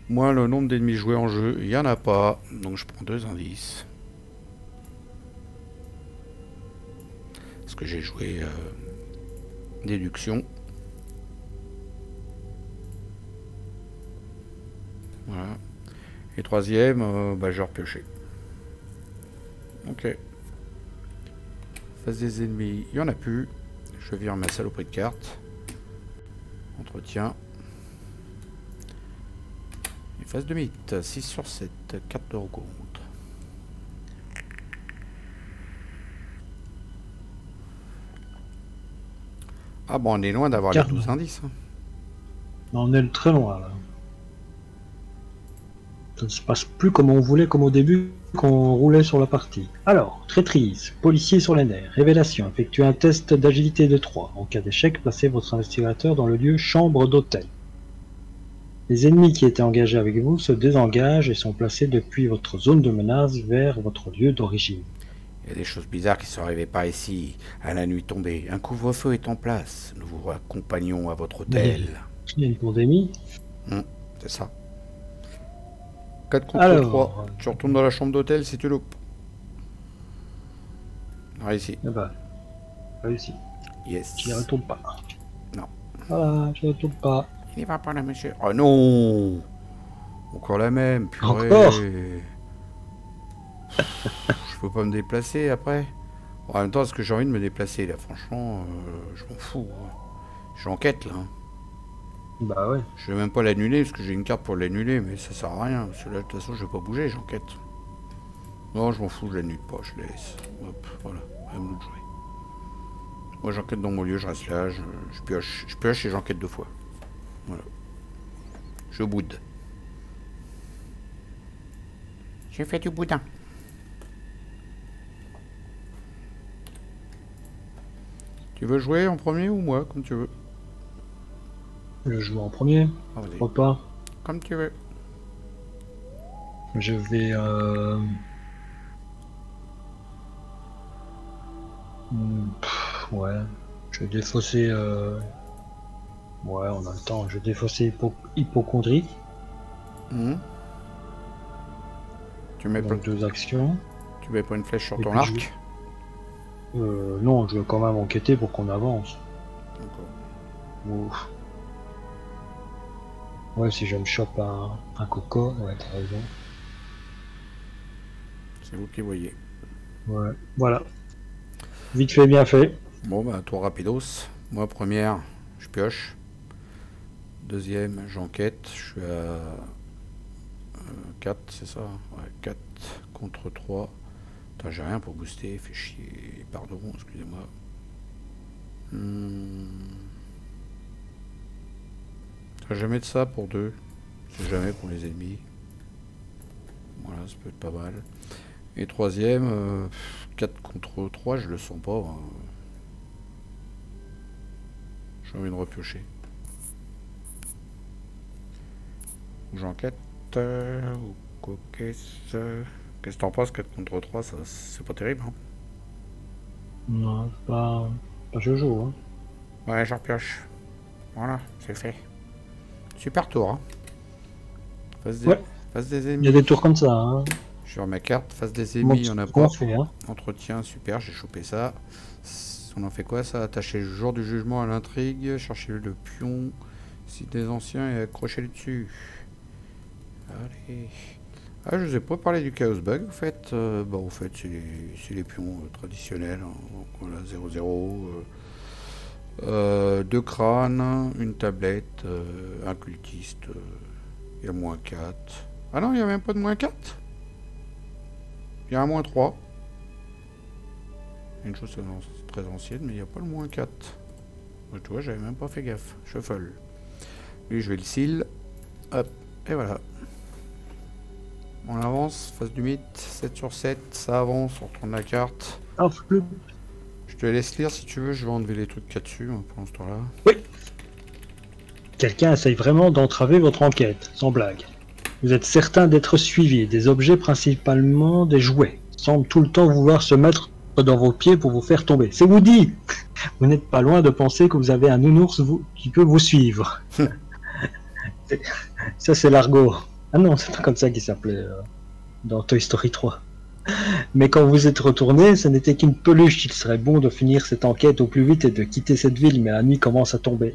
Moi, le nombre d'ennemis joués en jeu, il n'y en a pas. Donc je prends 2 indices. Parce que j'ai joué déduction. Voilà. Et troisième, bah, j'ai repioché. Ok. Face des ennemis, il n'y en a plus. Je vire ma saloperie de carte. Entretien. Et face de mythe, 6 sur 7, 4 de rencontre. Ah bon, on est loin d'avoir les 12 indices. Hein. On est très loin là. Ça ne se passe plus comme on voulait, comme au début, quand on roulait sur la partie. Alors, traîtrise, policier sur les nerfs, révélation, effectuez un test d'agilité de 3. En cas d'échec, placez votre investigateur dans le lieu chambre d'hôtel. Les ennemis qui étaient engagés avec vous se désengagent et sont placés depuis votre zone de menace vers votre lieu d'origine. Il y a des choses bizarres qui sont arrivées par ici, à la nuit tombée. Un couvre-feu est en place. Nous vous accompagnons à votre hôtel. Il y a une pandémie. C'est ça. 4 contre 3. Tu retournes dans la chambre d'hôtel si tu loupes. Réussi. Eh ben, réussi. Yes. Je n'y retourne pas. Non. Voilà, je ne retourne pas. Il n'y va pas là, monsieur. Oh non. Encore la même. Purée. Encore. Je peux pas me déplacer après. En même temps, est-ce que j'ai envie de me déplacer là? Franchement, je m'en fous. J'enquête là. Bah ouais. Je vais même pas l'annuler parce que j'ai une carte pour l'annuler, mais ça sert à rien. Parce que là, de toute façon, je vais pas bouger, j'enquête. Non, je m'en fous, je l'annule pas, je laisse. Hop, voilà, rien de jouer. Moi, j'enquête dans mon lieu, je reste là, je pioche et j'enquête 2 fois. Voilà. Je boude. J'ai fait du boudin. Tu veux jouer en premier ou moi, comme tu veux? Je joue en premier. Ah, vas-y. Repas. Comme tu veux. Je vais... ouais. Je vais défausser... Ouais, on a le temps. Je vais défausser hypochondrie. Tu mets pas... Donc 2 actions. Tu mets pas une flèche sur Et ton puis arc? Non, je vais quand même enquêter pour qu'on avance. D'accord. Ouf. Ouais, si je me chope un coco, ouais, t'as raison. C'est vous qui voyez. Ouais, voilà. Vite fait, bien fait. Bon, bah, tour rapidos. Moi, première, je pioche. Deuxième, j'enquête. Je suis à 4, c'est ça? Ouais, 4 contre 3. Putain, j'ai rien pour booster, fait chier. Pardon, excusez-moi. Je vais mettre ça pour 2. C'est jamais pour les ennemis. Voilà, ça peut être pas mal. Et troisième, 4 contre 3, je le sens pas. Hein. J'ai envie de repiocher. J'enquête. Ou quoi qu'est-ce que t'en penses? 4 contre 3, ça c'est pas terrible. Hein. Non, pas Jojo. Hein. Ouais, j'en pioche. Voilà, c'est fait. Super tour. Hein. Face des ennemis. Il y a des tours comme ça. Hein. Sur ma carte, face des ennemis, il y en a pas. Hein. Entretien, super, j'ai chopé ça. On en fait quoi ça? Attacher le jour du jugement à l'intrigue, chercher le pion, cite des anciens et accrocher le dessus. Allez. Ah, je vous ai pas parlé du Chaos Bug, en fait. Bon, en fait, c'est les pions traditionnels. Hein. Donc, voilà, 0-0. 2 crânes, une tablette, un cultiste. Il y a -4. Ah non, il n'y a même pas de -4. Il y a un -3. Une chose très ancienne, mais il n'y a pas le -4. Tu vois, j'avais même pas fait gaffe. Shuffle. Lui, je vais le seal. Hop, et voilà. On avance, face du mythe, 7 sur 7, ça avance, on retourne la carte. Je te laisse lire si tu veux, je vais enlever les trucs qu'il y a dessus pendant ce temps-là. Oui. Quelqu'un essaye vraiment d'entraver votre enquête, sans blague. Vous êtes certain d'être suivi. Des objets, principalement des jouets, semblent tout le temps vouloir se mettre entre dans vos pieds pour vous faire tomber. C'est Woody. Vous n'êtes pas loin de penser que vous avez un nounours qui peut vous suivre. Ça, c'est l'argot. Ah non, c'est pas comme ça qu'il s'appelait dans Toy Story 3. Mais quand vous êtes retourné, ce n'était qu'une peluche. Il serait bon de finir cette enquête au plus vite et de quitter cette ville, mais la nuit commence à tomber.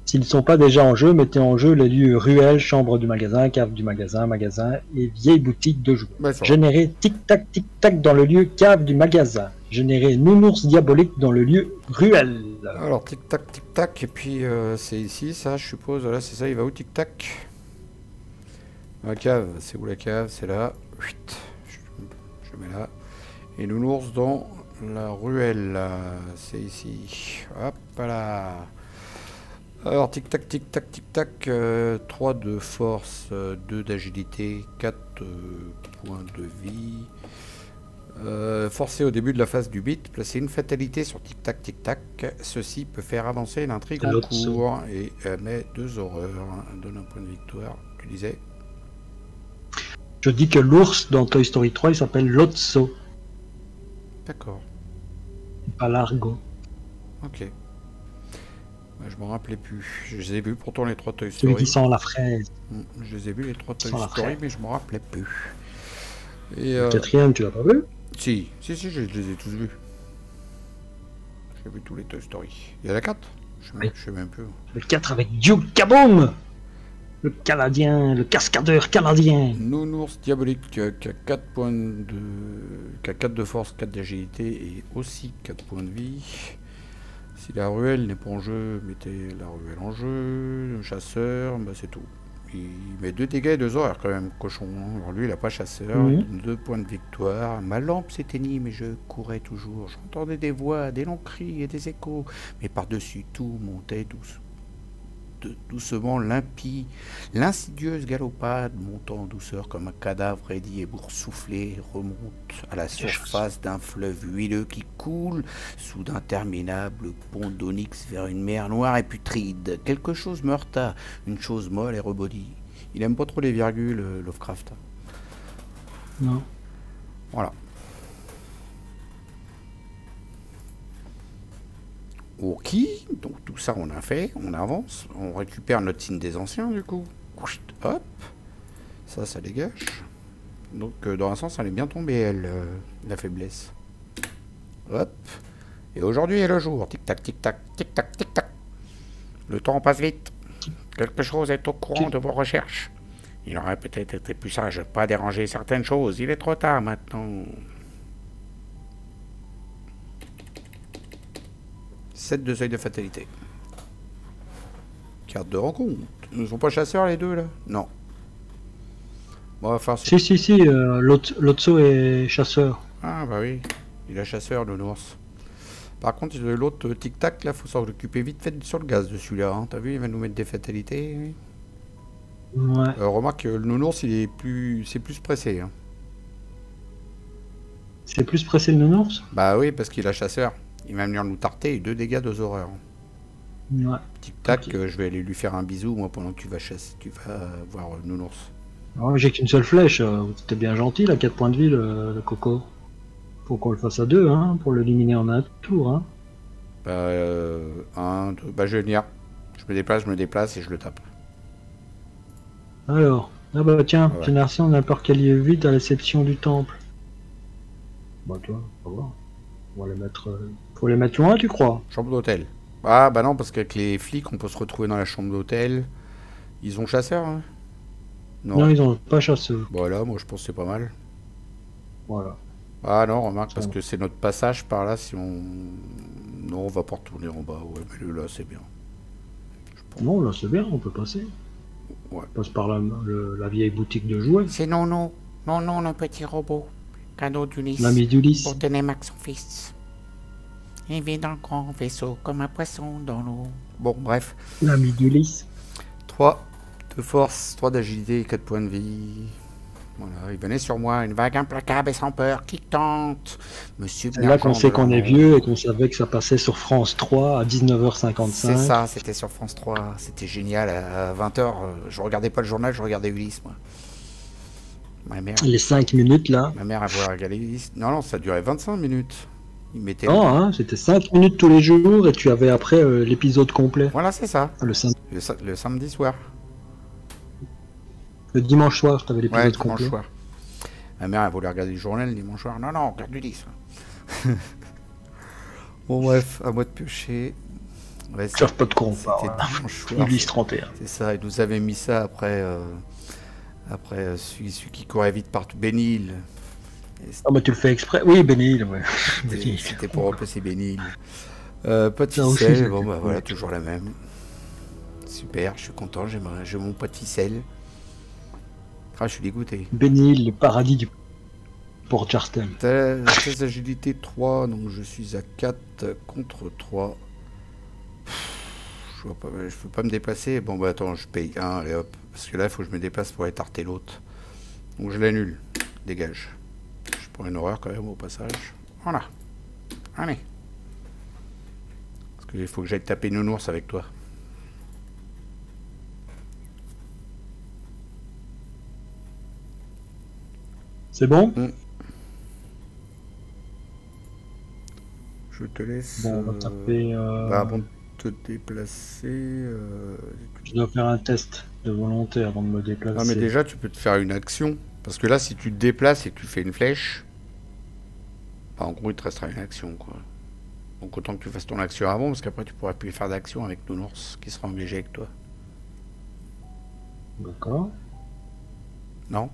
S'ils ne sont pas déjà en jeu, mettez en jeu les lieux ruelles, chambre du magasin, cave du magasin, magasin et vieille boutique de jouets. Générez tic-tac dans le lieu cave du magasin. Générez nounours diabolique dans le lieu ruelle. Alors tic-tac, et puis c'est ici, ça, je suppose. Voilà, c'est ça, il va où tic-tac? La cave, c'est où la cave? C'est là. Je mets là. Et nounours dans la ruelle, c'est ici. Hop là. Alors, tic-tac, 3 de force, 2 d'agilité, 4 points de vie. Forcé au début de la phase du beat, placer une fatalité sur tic-tac. Ceci peut faire avancer l'intrigue en cours et met 2 horreurs. Donne un point de victoire, tu disais. Je dis que l'ours dans Toy Story 3, il s'appelle Lotso. D'accord. Pas l'argot. Ok. Je m'en rappelais plus. Je les ai vus pourtant les 3 Toy Story. Celui qui sent la fraise. Je les ai vus les 3 Toy Story, mais je m'en rappelais plus. Et le quatrième, tu l'as pas vu? Si, je les ai tous vus. J'ai vu tous les Toy Story. Il y en a 4? Je sais même plus. Le 4 avec Duke Kaboom, le Canadien, le cascadeur canadien. Nounours diabolique qui a 4 points de... qui a 4 de force, 4 d'agilité et aussi 4 points de vie. Si la ruelle n'est pas en jeu, mettez la ruelle en jeu. Le chasseur, bah c'est tout. Il met 2 dégâts et 2 horreurs quand même, cochon. Alors lui, il n'a pas chasseur, 2 points de victoire. Ma lampe s'éteignit, mais je courais toujours. J'entendais des voix, des longs cris et des échos. Mais par-dessus tout montait doucement l'impie, l'insidieuse galopade montant en douceur comme un cadavre raidi et boursouflé remonte à la surface d'un fleuve huileux qui coule sous d'interminables ponts d'onyx vers une mer noire et putride. Quelque chose me heurta, une chose molle et rebondie. Il aime pas trop les virgules, Lovecraft. Non. Voilà. Ok, donc tout ça on a fait, on avance, on récupère notre signe des anciens du coup. Hop, ça dégage. Donc dans un sens elle est bien tombée elle, la faiblesse. Hop, et aujourd'hui est le jour, tic-tac, tic-tac, tic-tac, tic-tac. Le temps passe vite, quelque chose est au courant de vos recherches. Il aurait peut-être été plus sage de pas déranger certaines choses, il est trop tard maintenant. 7 de seuil de fatalité. Carte de rencontre. Ils ne sont pas chasseurs les deux là? Non. Bon, enfin, si, Lotso est chasseur. Ah bah oui, il est chasseur le nounours. Par contre l'autre tic-tac là, faut s'en occuper vite fait sur le gaz dessus là. Hein. T'as vu, il va nous mettre des fatalités. Ouais. Remarque, le nounours c'est plus pressé. Hein. C'est plus pressé le nounours? Bah oui, parce qu'il a chasseur. Il va venir nous tarter et 2 dégâts, 2 horreurs. Ouais. Tic-tac, okay. Je vais aller lui faire un bisou, moi, pendant que tu vas chasser, tu vas voir Nounours. Oh, j'ai qu'une seule flèche, c'était bien gentil, là, 4 points de vie, le coco. Faut qu'on le fasse à 2, hein, pour l'éliminer en un tour, hein. Bah, 1, 2, bah je vais venir. Je me déplace et je le tape. Alors, ah bah tiens, ouais. Génération n'importe quel lieu vide à l'exception du temple. Bah toi, on va voir. On va les mettre... Faut les mettre loin, tu crois? Chambre d'hôtel. Ah bah non, parce qu'avec les flics, on peut se retrouver dans la chambre d'hôtel. Ils ont chasseur, hein? Non, ils ont pas chasseur. Voilà, moi je pense que c'est pas mal. Voilà. Ah non, remarque, parce que c'est notre passage par là, si on... Non, on va pas retourner en bas, ouais, mais là c'est bien. Non, là c'est bien, on peut passer. Ouais. On passe par la vieille boutique de jouets. C'est non, le petit robot. Cadeau d'Ulysse. L'ami d'Ulysse. Pour Télémaque, son fils. Il vit dans le grand vaisseau comme un poisson dans l'eau. Bon, bref. L'ami d'Ulysse. 3 de force, 3 d'agilité et 4 points de vie. Voilà, il venait sur moi, une vague implacable et sans peur qui tente. Monsieur c'est là qu'on sait qu'on est vieux et qu'on savait que ça passait sur France 3 à 19h55. C'est ça, c'était sur France 3. C'était génial. À 20h, je regardais pas le journal, je regardais Ulysse, moi. Ma mère, Les 5 minutes là. ma mère a voulu regarder. Non, non, ça durait 25 minutes. Il mettait. Non, hein, c'était 5 minutes tous les jours et tu avais après l'épisode complet. Voilà, c'est ça. Le, sam- Le samedi soir. le dimanche soir, tu avais Ouais, l'épisode dimanche complet. soir. Ma mère, elle voulait regarder le journal le dimanche soir. Non, non, regarde du 10. Bon, bref, à moi de piocher. Ouais, Cherche pas de con, c'était dimanche soir. Iblis 31. C'est ça, ils nous avaient mis ça après, celui qui courait vite partout, Bénil. Ah, mais tu le fais exprès. Oui, Bénil, ouais. Bénil. C'était pour remplacer Bénil. Pas de Ça aussi, ficelle, c'est bon cool. bah voilà, toujours la même. Super, je suis content, j'ai mon pas de ficelle. Ah, je suis dégoûté. Bénil, le paradis du Port Charleston. Test d'agilité 3, donc je suis à 4 contre 3. Je peux pas me déplacer. Bon bah attends, je paye 1, allez hop. Parce que là, il faut que je me déplace pour étarter l'autre. Donc je l'annule. Dégage. Je prends une horreur quand même au passage. Voilà. Allez. Parce qu'il faut que j'aille taper Nounours avec toi. C'est bon? Je te laisse. Bon, on va taper. Bah, avant de te déplacer. Je dois faire un test de volonté avant de me déplacer. Non, mais déjà, tu peux te faire une action. Parce que là, si tu te déplaces et que tu fais une flèche, bah, en gros, il te restera une action, quoi. Donc, autant que tu fasses ton action avant, parce qu'après, tu pourras plus faire d'action avec Nounours, qui sera engagé avec toi. D'accord. Non?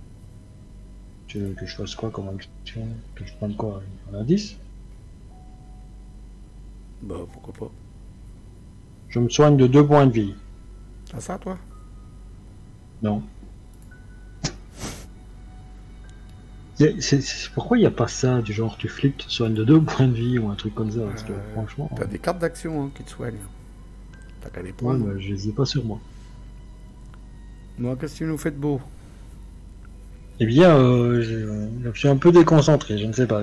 Tu veux que je fasse quoi comme action? Que je prenne quoi? Un indice? Bah, pourquoi pas. Je me soigne de 2 points de vie. T'as ça, toi? Non. Pourquoi il n'y a pas ça, du genre tu flippes, tu te soignes de 2 points de vie ou un truc comme ça? Parce que franchement. T'as des cartes d'action hein, qui te soignent. T'as qu'à les Ouais, prendre. bah, je les ai pas sur moi. Moi, qu'est-ce que tu nous fais de beau? Eh bien, je suis un peu déconcentré, je ne sais pas.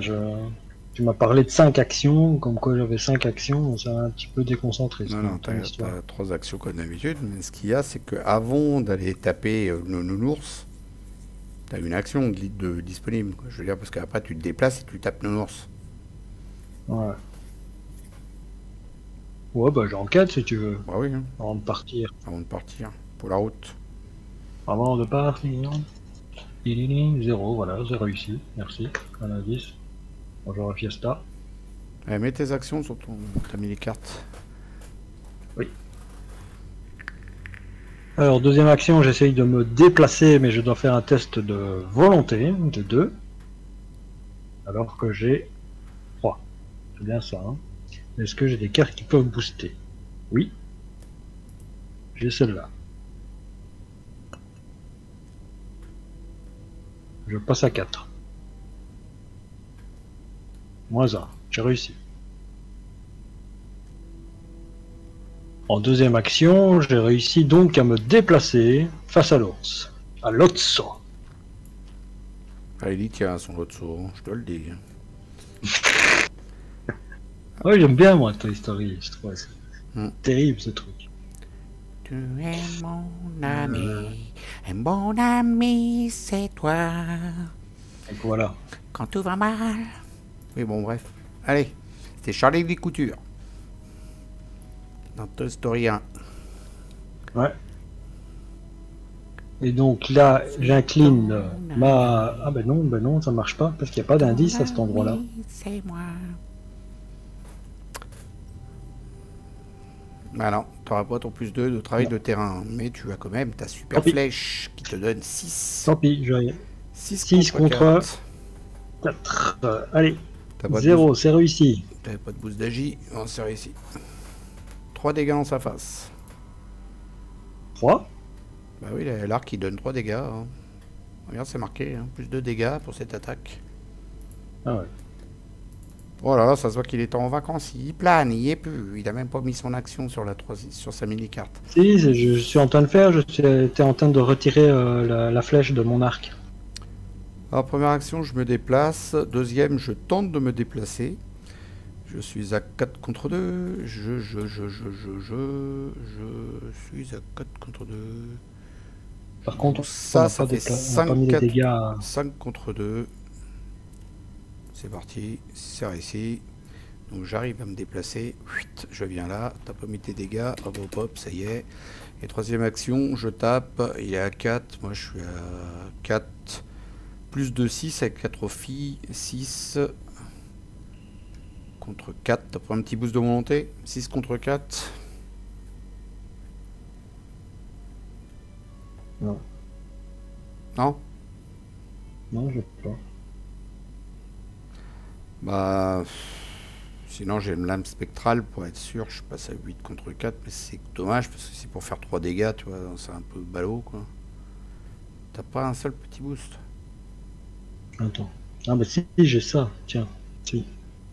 Tu m'as parlé de 5 actions, comme quoi j'avais 5 actions, ça m'a un petit peu déconcentré. Non, non, t'as 3 actions comme d'habitude, mais ce qu'il y a, c'est que avant d'aller taper le Nounours, t'as une action disponible. Quoi. Je veux dire, parce qu'après, tu te déplaces et tu tapes Nounours. Ouais. Ouais, bah j'enquête si tu veux, Bah oui, hein, avant de partir. avant de partir, pour la route. Avant de partir. 0, voilà, j'ai réussi, merci. Un indice. Bonjour à Fiesta. Allez, mets tes actions sur ton... T'as mis les cartes. Oui. Alors, deuxième action, j'essaye de me déplacer, mais je dois faire un test de volonté, de 2. Alors que j'ai 3. C'est bien ça, hein. Est-ce que j'ai des cartes qui peuvent booster? Oui. J'ai celle-là. Je passe à 4. Moins 1. J'ai réussi. En deuxième action, j'ai réussi donc à me déplacer face à l'ours. À l'Otso. Allez, il tient son lot de saut, je dois le dire. Ouais, j'aime bien moi Toy Story, je trouve c'est Hmm. terrible ce truc. Tu es mon ami, un bon ami, c'est toi. Donc voilà. Quand tout va mal, Oui, bon, bref. Allez, c'était Charlie des Coutures. Dans Toy Story 1. Ouais. Et donc là, j'incline ma... Ah ben non, ça marche pas, parce qu'il n'y a pas d'indice à cet endroit-là. ami, c'est moi. Bah non, t'auras pas ton plus 2 de travail de terrain, mais tu as quand même ta super Tant pis. flèche qui te donne 6. Tant pis, j'ai 6 6 contre 4. 4. Allez, T'as pas de 0, boost- c'est réussi. T'avais pas de boost d'agi, on s'est réussi. 3 dégâts en sa face. 3. Bah oui, l'arc il donne 3 dégâts. Hein. Regarde, c'est marqué, hein. Plus 2 dégâts pour cette attaque. Ah ouais. Voilà, ça se voit qu'il est en vacances, il plane, il y est plus. Il a même pas mis son action sur, sur sa mini-carte. Si, je suis en train de faire, j'étais en train de retirer la flèche de mon arc. Alors, première action, je me déplace. Deuxième, je tente de me déplacer. Je suis à 4 contre 2. Je suis à 4 contre 2. Par contre, ça fait on n'a pas mis les dégâts. 5 contre 2. C'est parti, c'est réussi. Donc j'arrive à me déplacer. Je viens là, t'as pas mis tes dégâts. Hop, hop, hop, ça y est. Et troisième action, je tape. Il est à 4. Moi je suis à 4. Plus de 6 avec 4 filles. 6 contre 4. T'as pris un petit boost de volonté. 6 contre 4. Non. Non? Non, je sais pas. Bah... Sinon j'ai une lame spectrale pour être sûr. Je passe à 8 contre 4. Mais c'est dommage parce que c'est pour faire 3 dégâts, tu vois. C'est un peu ballot, quoi. T'as pas un seul petit boost? Attends. Ah bah si, j'ai ça. Tiens. Si.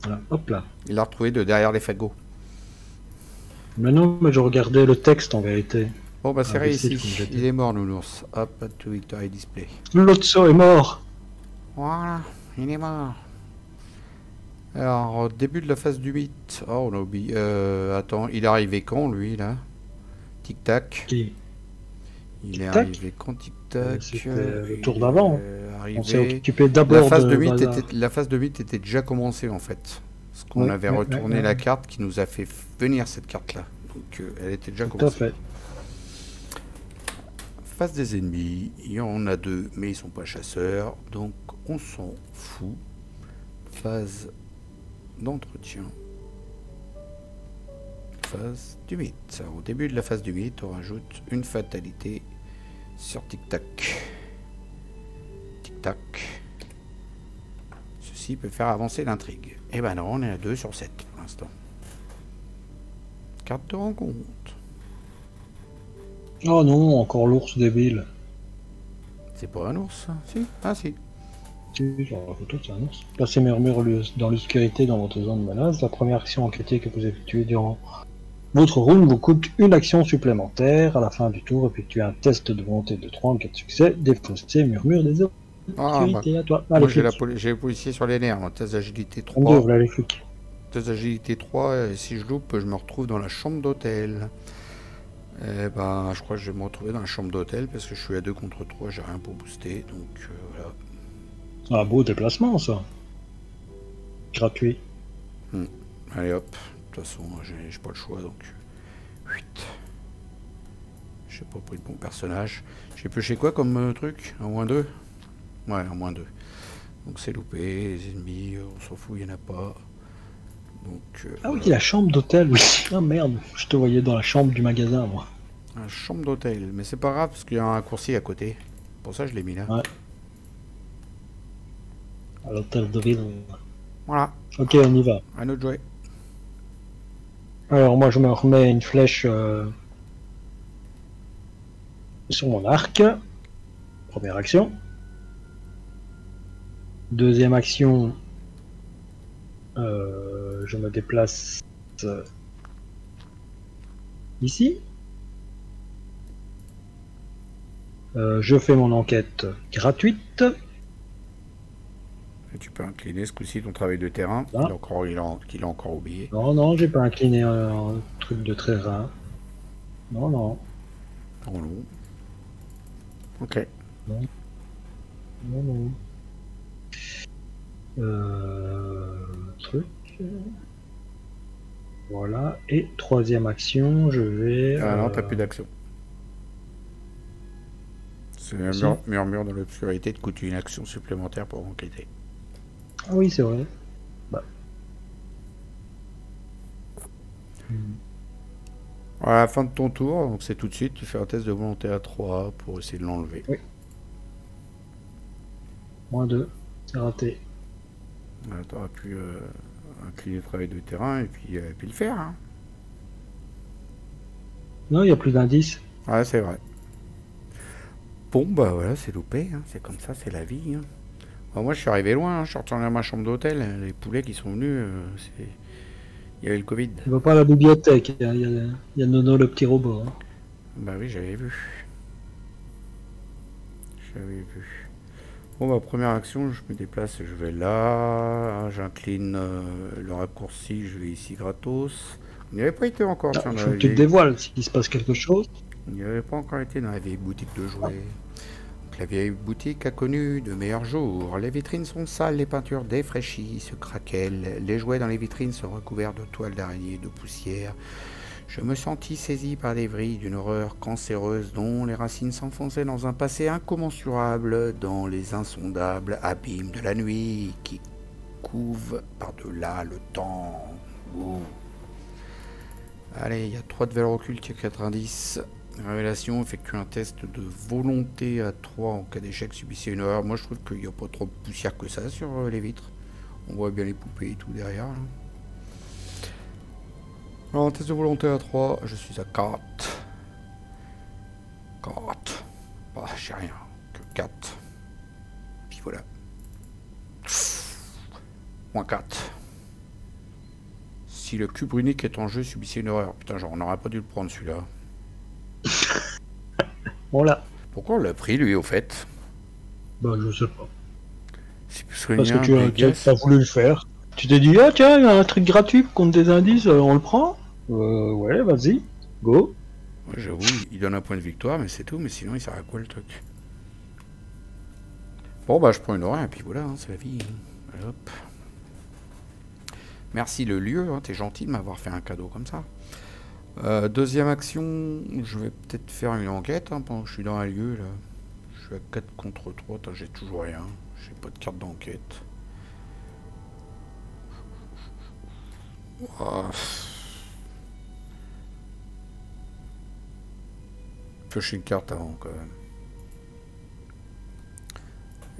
Voilà. Hop là. Il l'a retrouvé de derrière les fagots. Mais non, mais je regardais le texte en vérité. Bon bah c'est réussi. Il est mort, nounours. Hop, to victory display. L'Otso est mort. Voilà, il est mort. Alors, début de la phase du mythe. Oh, on a oublié. Attends, il est arrivé quand, lui, là? Tic-tac. Qui? Il est arrivé quand, tic-tac? C'était le tour d'avant. On s'est Arrivé... occupé d'abord La phase de mythe était déjà commencée, en fait. Parce qu'on avait retourné la carte qui nous a fait venir cette carte-là. Donc, elle était déjà commencée. Tout à fait. Phase des ennemis. Il y en a 2, mais ils sont pas chasseurs. Donc, on s'en fout. Phase... d'entretien. Phase du mythe. Au début de la phase du mythe, on rajoute une fatalité sur tic-tac. Tic-tac. Ceci peut faire avancer l'intrigue. Et ben non, on est à 2 sur 7 pour l'instant. Carte de rencontre. Oh non, encore l'ours débile. C'est pas un ours, ça? Si? Ah si. Si, genre la photo, c'est un ours. Placez murmure dans l'obscurité dans votre zone de menace. La première action enquêtée que vous effectuez durant votre round vous coûte une action supplémentaire. À la fin du tour, effectuez un test de volonté de 3 en cas de succès. Défaussez murmure des obscurités. À toi. Moi j'ai les policiers sur les nerfs. Test d'agilité 3. On devrait les flics. Test d'agilité 3, et si je loupe, je me retrouve dans la chambre d'hôtel. Eh ben, je crois que je vais me retrouver dans la chambre d'hôtel parce que je suis à 2 contre 3, j'ai rien pour booster, donc voilà. Ah, beau déplacement, ça. Gratuit. Allez hop, de toute façon, j'ai pas le choix, donc... J'ai pas pris le bon personnage. J'ai pioché quoi comme truc? Un -2? Ouais, un -2. Donc c'est loupé, les ennemis, on s'en fout, il n'y en a pas. Donc, ah oui, la chambre d'hôtel, oui. Ah merde, je te voyais dans la chambre du magasin, moi. La chambre d'hôtel, mais c'est pas grave parce qu'il y a un raccourci à côté. Pour ça, je l'ai mis là. Ouais. À l'hôtel de ville. Voilà. Ok, on y va. À nous de jouer. Alors moi, je me remets une flèche sur mon arc. Première action. Deuxième action. Je me déplace ici. Je fais mon enquête gratuite. Et tu peux incliner ce coup-ci ton travail de terrain, qu'il a encore oublié. Non, non, j'ai pas incliné un truc de très rare. Non, non. Oh non. Ok. Non. Non, non. Truc. Voilà. Et troisième action, je vais... Ah non, t'as plus d'action. C'est un murmure dans l'obscurité, te coûte une action supplémentaire pour enquêter. Ah oui, c'est vrai. Bah. À la fin de ton tour, donc c'est tout de suite, tu fais un test de volonté à 3 pour essayer de l'enlever. Oui. -2, c'est raté. Tu aurais pu incliner le travail de terrain et puis le faire. Hein. Non, il y a plus d'indices. Ouais, c'est vrai. Bon, bah voilà, c'est loupé. Hein. C'est comme ça, c'est la vie. Hein. Bah, moi, je suis arrivé loin. Hein. Je suis retourné à ma chambre d'hôtel. Les poulets qui sont venus, il y avait le Covid. Tu vas pas à la bibliothèque. Il y a Nono, le petit robot. Hein. Bah oui, j'avais vu. Bon, bah, première action, je me déplace, je vais là. J'incline le raccourci, je vais ici gratos. On n'y avait pas été encore. Il faut que tu te dévoiles s'il se passe quelque chose. Il n'y avait pas encore été dans la vieille boutique de jouets. La vieille boutique a connu de meilleurs jours. Les vitrines sont sales, les peintures défraîchies, se craquellent. Les jouets dans les vitrines sont recouverts de toiles d'araignée, de poussière. Je me sentis saisi par des vrilles d'une horreur cancéreuse dont les racines s'enfonçaient dans un passé incommensurable, dans les insondables abîmes de la nuit qui couvent par-delà le temps. Ouh. Allez, il y a 3 de valeur occulte, il y a 90. Révélation, effectue un test de volonté à 3 en cas d'échec, subissez une horreur. Moi je trouve qu'il n'y a pas trop de poussière que ça sur les vitres. On voit bien les poupées et tout derrière. Là. Alors, un test de volonté à 3, je suis à 4. 4. Bah, j'ai rien, que 4. Puis voilà. Moins 4. Si le cube unique est en jeu, subissez une horreur. Putain, genre, on n'aurait pas dû le prendre celui-là. Voilà. Pourquoi on l'a pris, lui, au fait? Bah, je sais pas. C'est parce que tu as voulu le faire. Tu t'es dit, ah tiens, il y a un truc gratuit contre des indices, on le prend? Ouais, vas-y, go. Ouais, j'avoue, il donne un point de victoire, mais c'est tout. Mais sinon, il sert à quoi le truc? Bon, bah, je prends une horreur, et puis voilà, hein, c'est la vie. Allez, hop. Merci le lieu, hein, t'es gentil de m'avoir fait un cadeau comme ça. Deuxième action, je vais peut-être faire une enquête hein, pendant que je suis dans un lieu là. Je suis à 4 contre 3, j'ai toujours rien. J'ai pas de carte d'enquête. Ah. Piocher une carte avant quand même.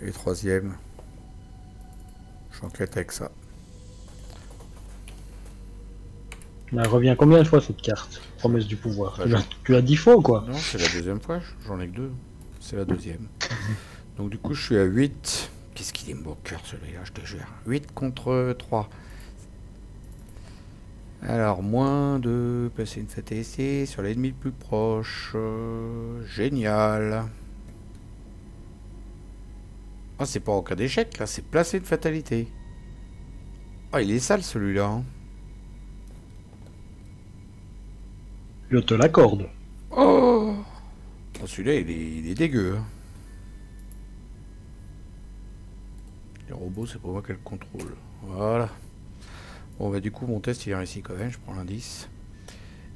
Et troisième, j'enquête avec ça. Elle revient combien de fois cette carte? Promesse du pouvoir. Bah, tu l'as 10 fois quoi? Non, c'est la deuxième fois, j'en ai que 2. C'est la deuxième. Donc du coup je suis à 8. Qu'est-ce qu'il est beau cœur celui-là, je te jure. 8 contre 3. Alors, moins de passer une fatalité sur l'ennemi le plus proche. Génial. Ah, c'est pas en cas d'échec là, c'est placer une fatalité. Ah, il est sale celui-là. Hein. Je te l'accorde. Oh, oh celui-là, il est dégueu. Hein. Les robots, c'est pas moi qui le contrôle. Voilà. Bon, bah du coup, mon test, il est ici quand même. Je prends l'indice.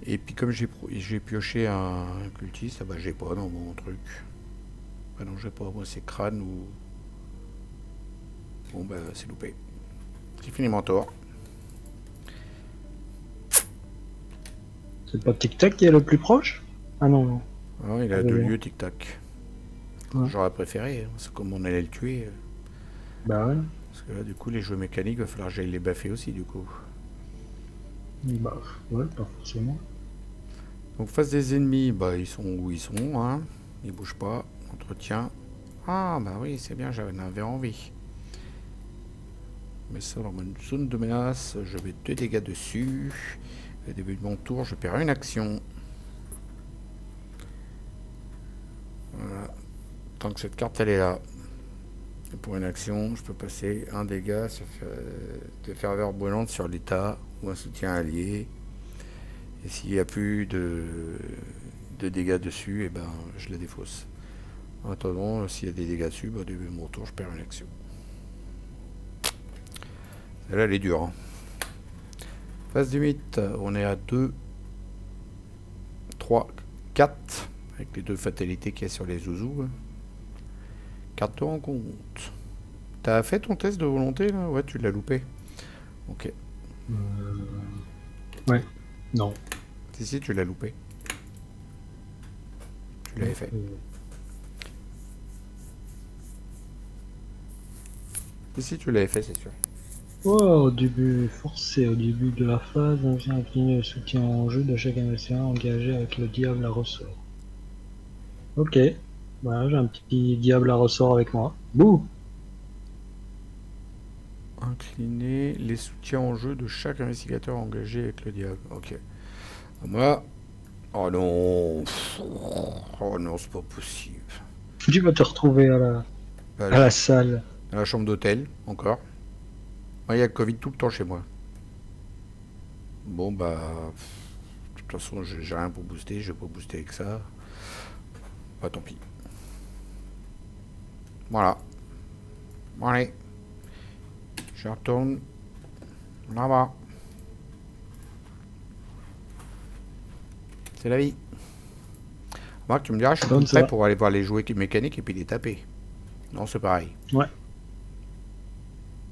Et puis, comme j'ai pioché un cultiste, ah bah j'ai pas dans mon truc. Ah non, j'ai pas. Moi, c'est crâne ou... Bon, bah, c'est loupé. C'est fini mon tour. C'est pas Tic Tac qui est le plus proche? Ah non, non. Ah, il a 2 lieux Tic Tac. Ouais. J'aurais préféré, hein. C'est comme on allait le tuer. Bah ouais. Parce que là, du coup, les jeux mécaniques, il va falloir que j'aille les baffer aussi, du coup. Bah ouais, pas forcément. Donc, face des ennemis, bah, ils sont où ils sont, hein. Ils bougent pas. Entretien. Ah, bah oui, c'est bien, j'avais envie. Mais ça, dans une zone de menace, je mets 2 dégâts dessus. Au début de mon tour, je perds une action. Voilà. Tant que cette carte, elle est là. Et pour une action, je peux passer un dégât de ferveur brûlante sur l'état ou un soutien allié. Et s'il n'y a plus de dégâts dessus, et ben, je la défausse. En attendant, s'il y a des dégâts dessus, bah, au début de mon tour, je perds une action. Celle-là, elle est dure. Hein. Phase du mythe, on est à 2, 3, 4, avec les 2 fatalités qu'il y a sur les zouzous. Carte en compte. T'as fait ton test de volonté là? Ouais, tu l'as loupé. Ok. Ouais. Non. Si, tu l'as loupé. Tu l'avais fait. Si, tu l'avais fait, c'est sûr. Oh, au début forcé, au début de la phase, on vient incliner le soutien en jeu de chaque investisseur engagé avec le diable à ressort. Ok, voilà, j'ai un petit diable à ressort avec moi. Bouh! Incliner les soutiens en jeu de chaque investigateur engagé avec le diable. Ok. Moi... Oh non. Oh non, c'est pas possible. Tu vas te retrouver à la salle. À la chambre d'hôtel, encore. Il y a le Covid tout le temps chez moi. Bon, bah... De toute façon, j'ai rien pour booster. Je vais pas booster avec ça. Bah tant pis. Voilà. Bon allez. Je retourne là-bas. C'est la vie. Moi, tu me diras, je suis tout prêt pour aller voir les jouets mécaniques et puis les taper. Non, c'est pareil. Ouais.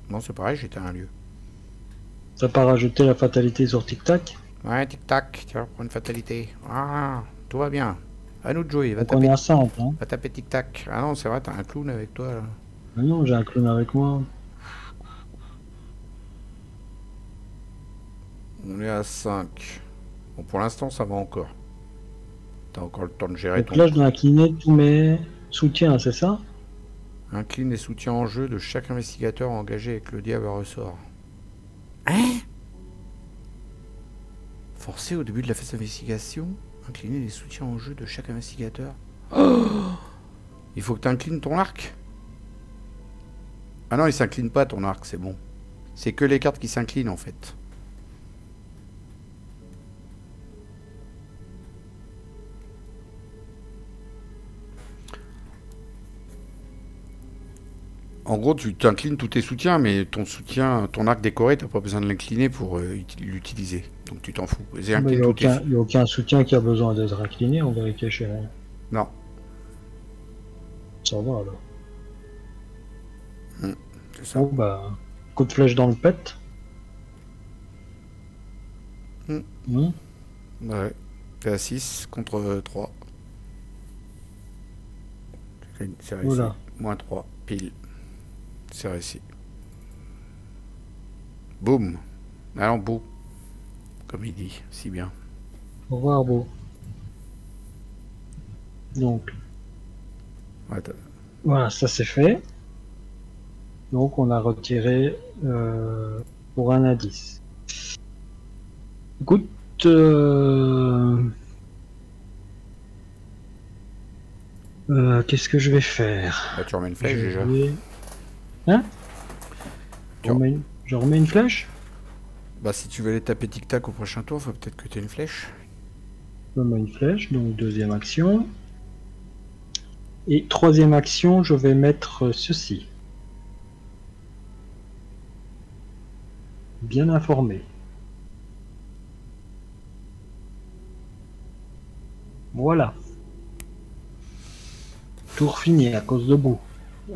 Non, c'est pareil, j'étais à un lieu. T'as pas rajouté la fatalité sur Tic Tac? Ouais, Tic Tac, tu vas prendre une fatalité. Ah, tout va bien. À nous de jouer, va taper. On est à 100, hein. Va taper Tic Tac. Ah non, c'est vrai, t'as un clown avec toi là. Ah non, j'ai un clown avec moi. On est à 5. Bon, pour l'instant, ça va encore. T'as encore le temps de gérer. Donc là, je dois incliner tous mes soutiens, c'est ça? Incline les soutiens en jeu de chaque investigateur engagé avec le diable à ressort. Hein? Forcé au début de la phase d'investigation, incliner les soutiens en jeu de chaque investigateur. Oh! Il faut que tu inclines ton arc? Ah non, il s'incline pas ton arc, c'est bon. C'est que les cartes qui s'inclinent en fait. En gros, tu t'inclines tous tes soutiens, mais ton soutien, ton arc décoré, t'as pas besoin de l'incliner pour l'utiliser. Donc tu t'en fous. Il n'y a aucun soutien qui a besoin d'être incliné, en vérité, chez moi. Non. Ça va alors. C'est ça. Bon, bah, coup de flèche dans le pet. Ouais. T'es à 6 contre 3. C'est réussi. Oula. Moins 3, pile. C'est réussi. Boum. Alors, beau. Comme il dit, si bien. Au revoir, beau. Donc. Ouais, voilà, ça c'est fait. Donc, on a retiré pour un indice. Écoute. Qu'est-ce que je vais faire? Bah, tu remets une flèche déjà. Hein? Je remets une flèche? Bah si tu veux aller taper Tic Tac au prochain tour, faut peut-être que tu aies une flèche. Je remets une flèche, donc deuxième action. Et troisième action, je vais mettre ceci. Bien informé. Voilà. Tour fini à cause de boue.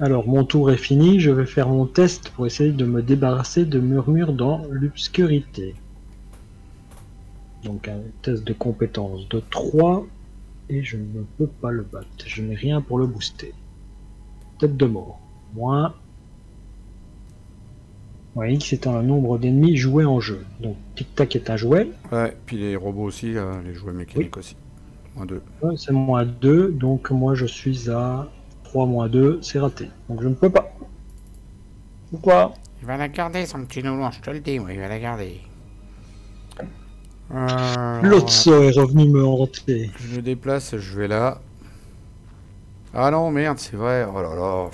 Alors, mon tour est fini, je vais faire mon test pour essayer de me débarrasser de murmures dans l'obscurité. Donc, un test de compétence de 3, et je ne peux pas le battre. Je n'ai rien pour le booster. Tête de mort. Moins. Ouais, X étant un nombre d'ennemis joués en jeu. Donc, Tic Tac est un jouet. Ouais, puis les robots aussi, les jouets mécaniques aussi. Moins 2. Ouais, c'est moins 2, donc moi je suis à 3 moins 2, c'est raté. Donc je ne peux pas. Pourquoi? Il va la garder, son petit nounours, je te le dis, moi, il va la garder. L'autre est revenu me hanter. Je me déplace, je vais là. Ah non, merde, c'est vrai. Oh là là,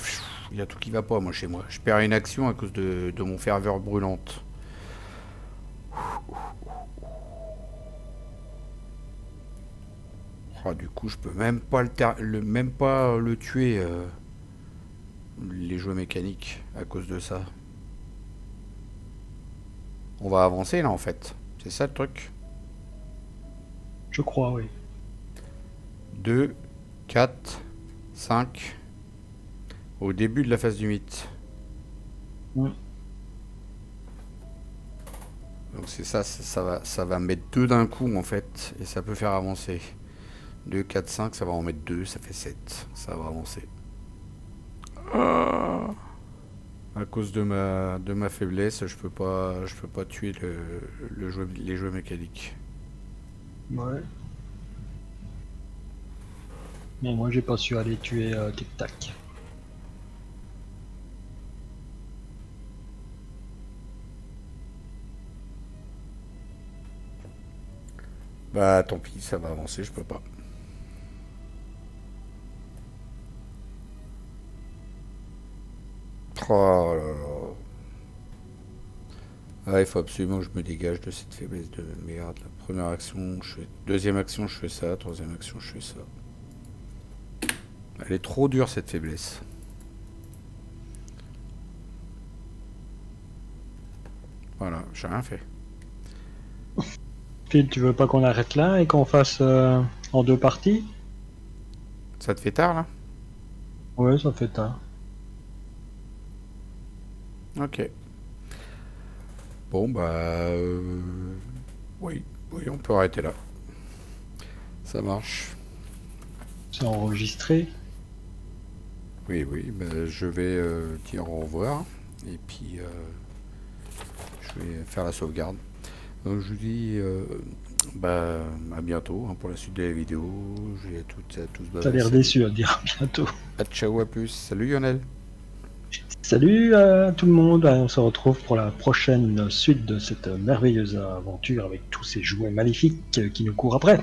il y a tout qui va pas, moi, chez moi. Je perds une action à cause de mon ferveur brûlante. Oh, du coup, je peux même pas le tuer, les jouets mécaniques, à cause de ça. On va avancer, là, en fait. C'est ça, le truc. Je crois, oui. 2, 4, 5. Au début de la phase du mythe. Ouais. Donc c'est ça, ça va mettre 2 d'un coup, en fait. Et ça peut faire avancer. 2, 4, 5, ça va en mettre 2, ça fait 7. Ça va avancer. À cause de ma faiblesse, je peux pas tuer les jeux mécaniques. Ouais. Mais moi j'ai pas su aller tuer Tic Tac. Bah tant pis, ça va avancer, je peux pas. Oh là là. Ah, il faut absolument que je me dégage de cette faiblesse de merde. La première action, deuxième action, je fais ça. Troisième action, je fais ça. Elle est trop dure cette faiblesse. Voilà, j'ai rien fait. Phil, tu veux pas qu'on arrête là et qu'on fasse en 2 parties? Ça te fait tard là? Ouais, ça fait tard. Ok. Bon bah... Oui, on peut arrêter là. Ça marche. C'est enregistré. Oui, bah, je vais dire au revoir. Et puis... je vais faire la sauvegarde. Donc je vous dis bah, à bientôt hein, pour la suite de la vidéo. J'ai à tous T'as l'air déçu à dire à bientôt. Ciao, à plus. Salut Lionel. Salut à tout le monde. On se retrouve pour la prochaine suite de cette merveilleuse aventure avec tous ces jouets maléfiques qui nous courent après.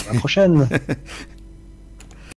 À la prochaine.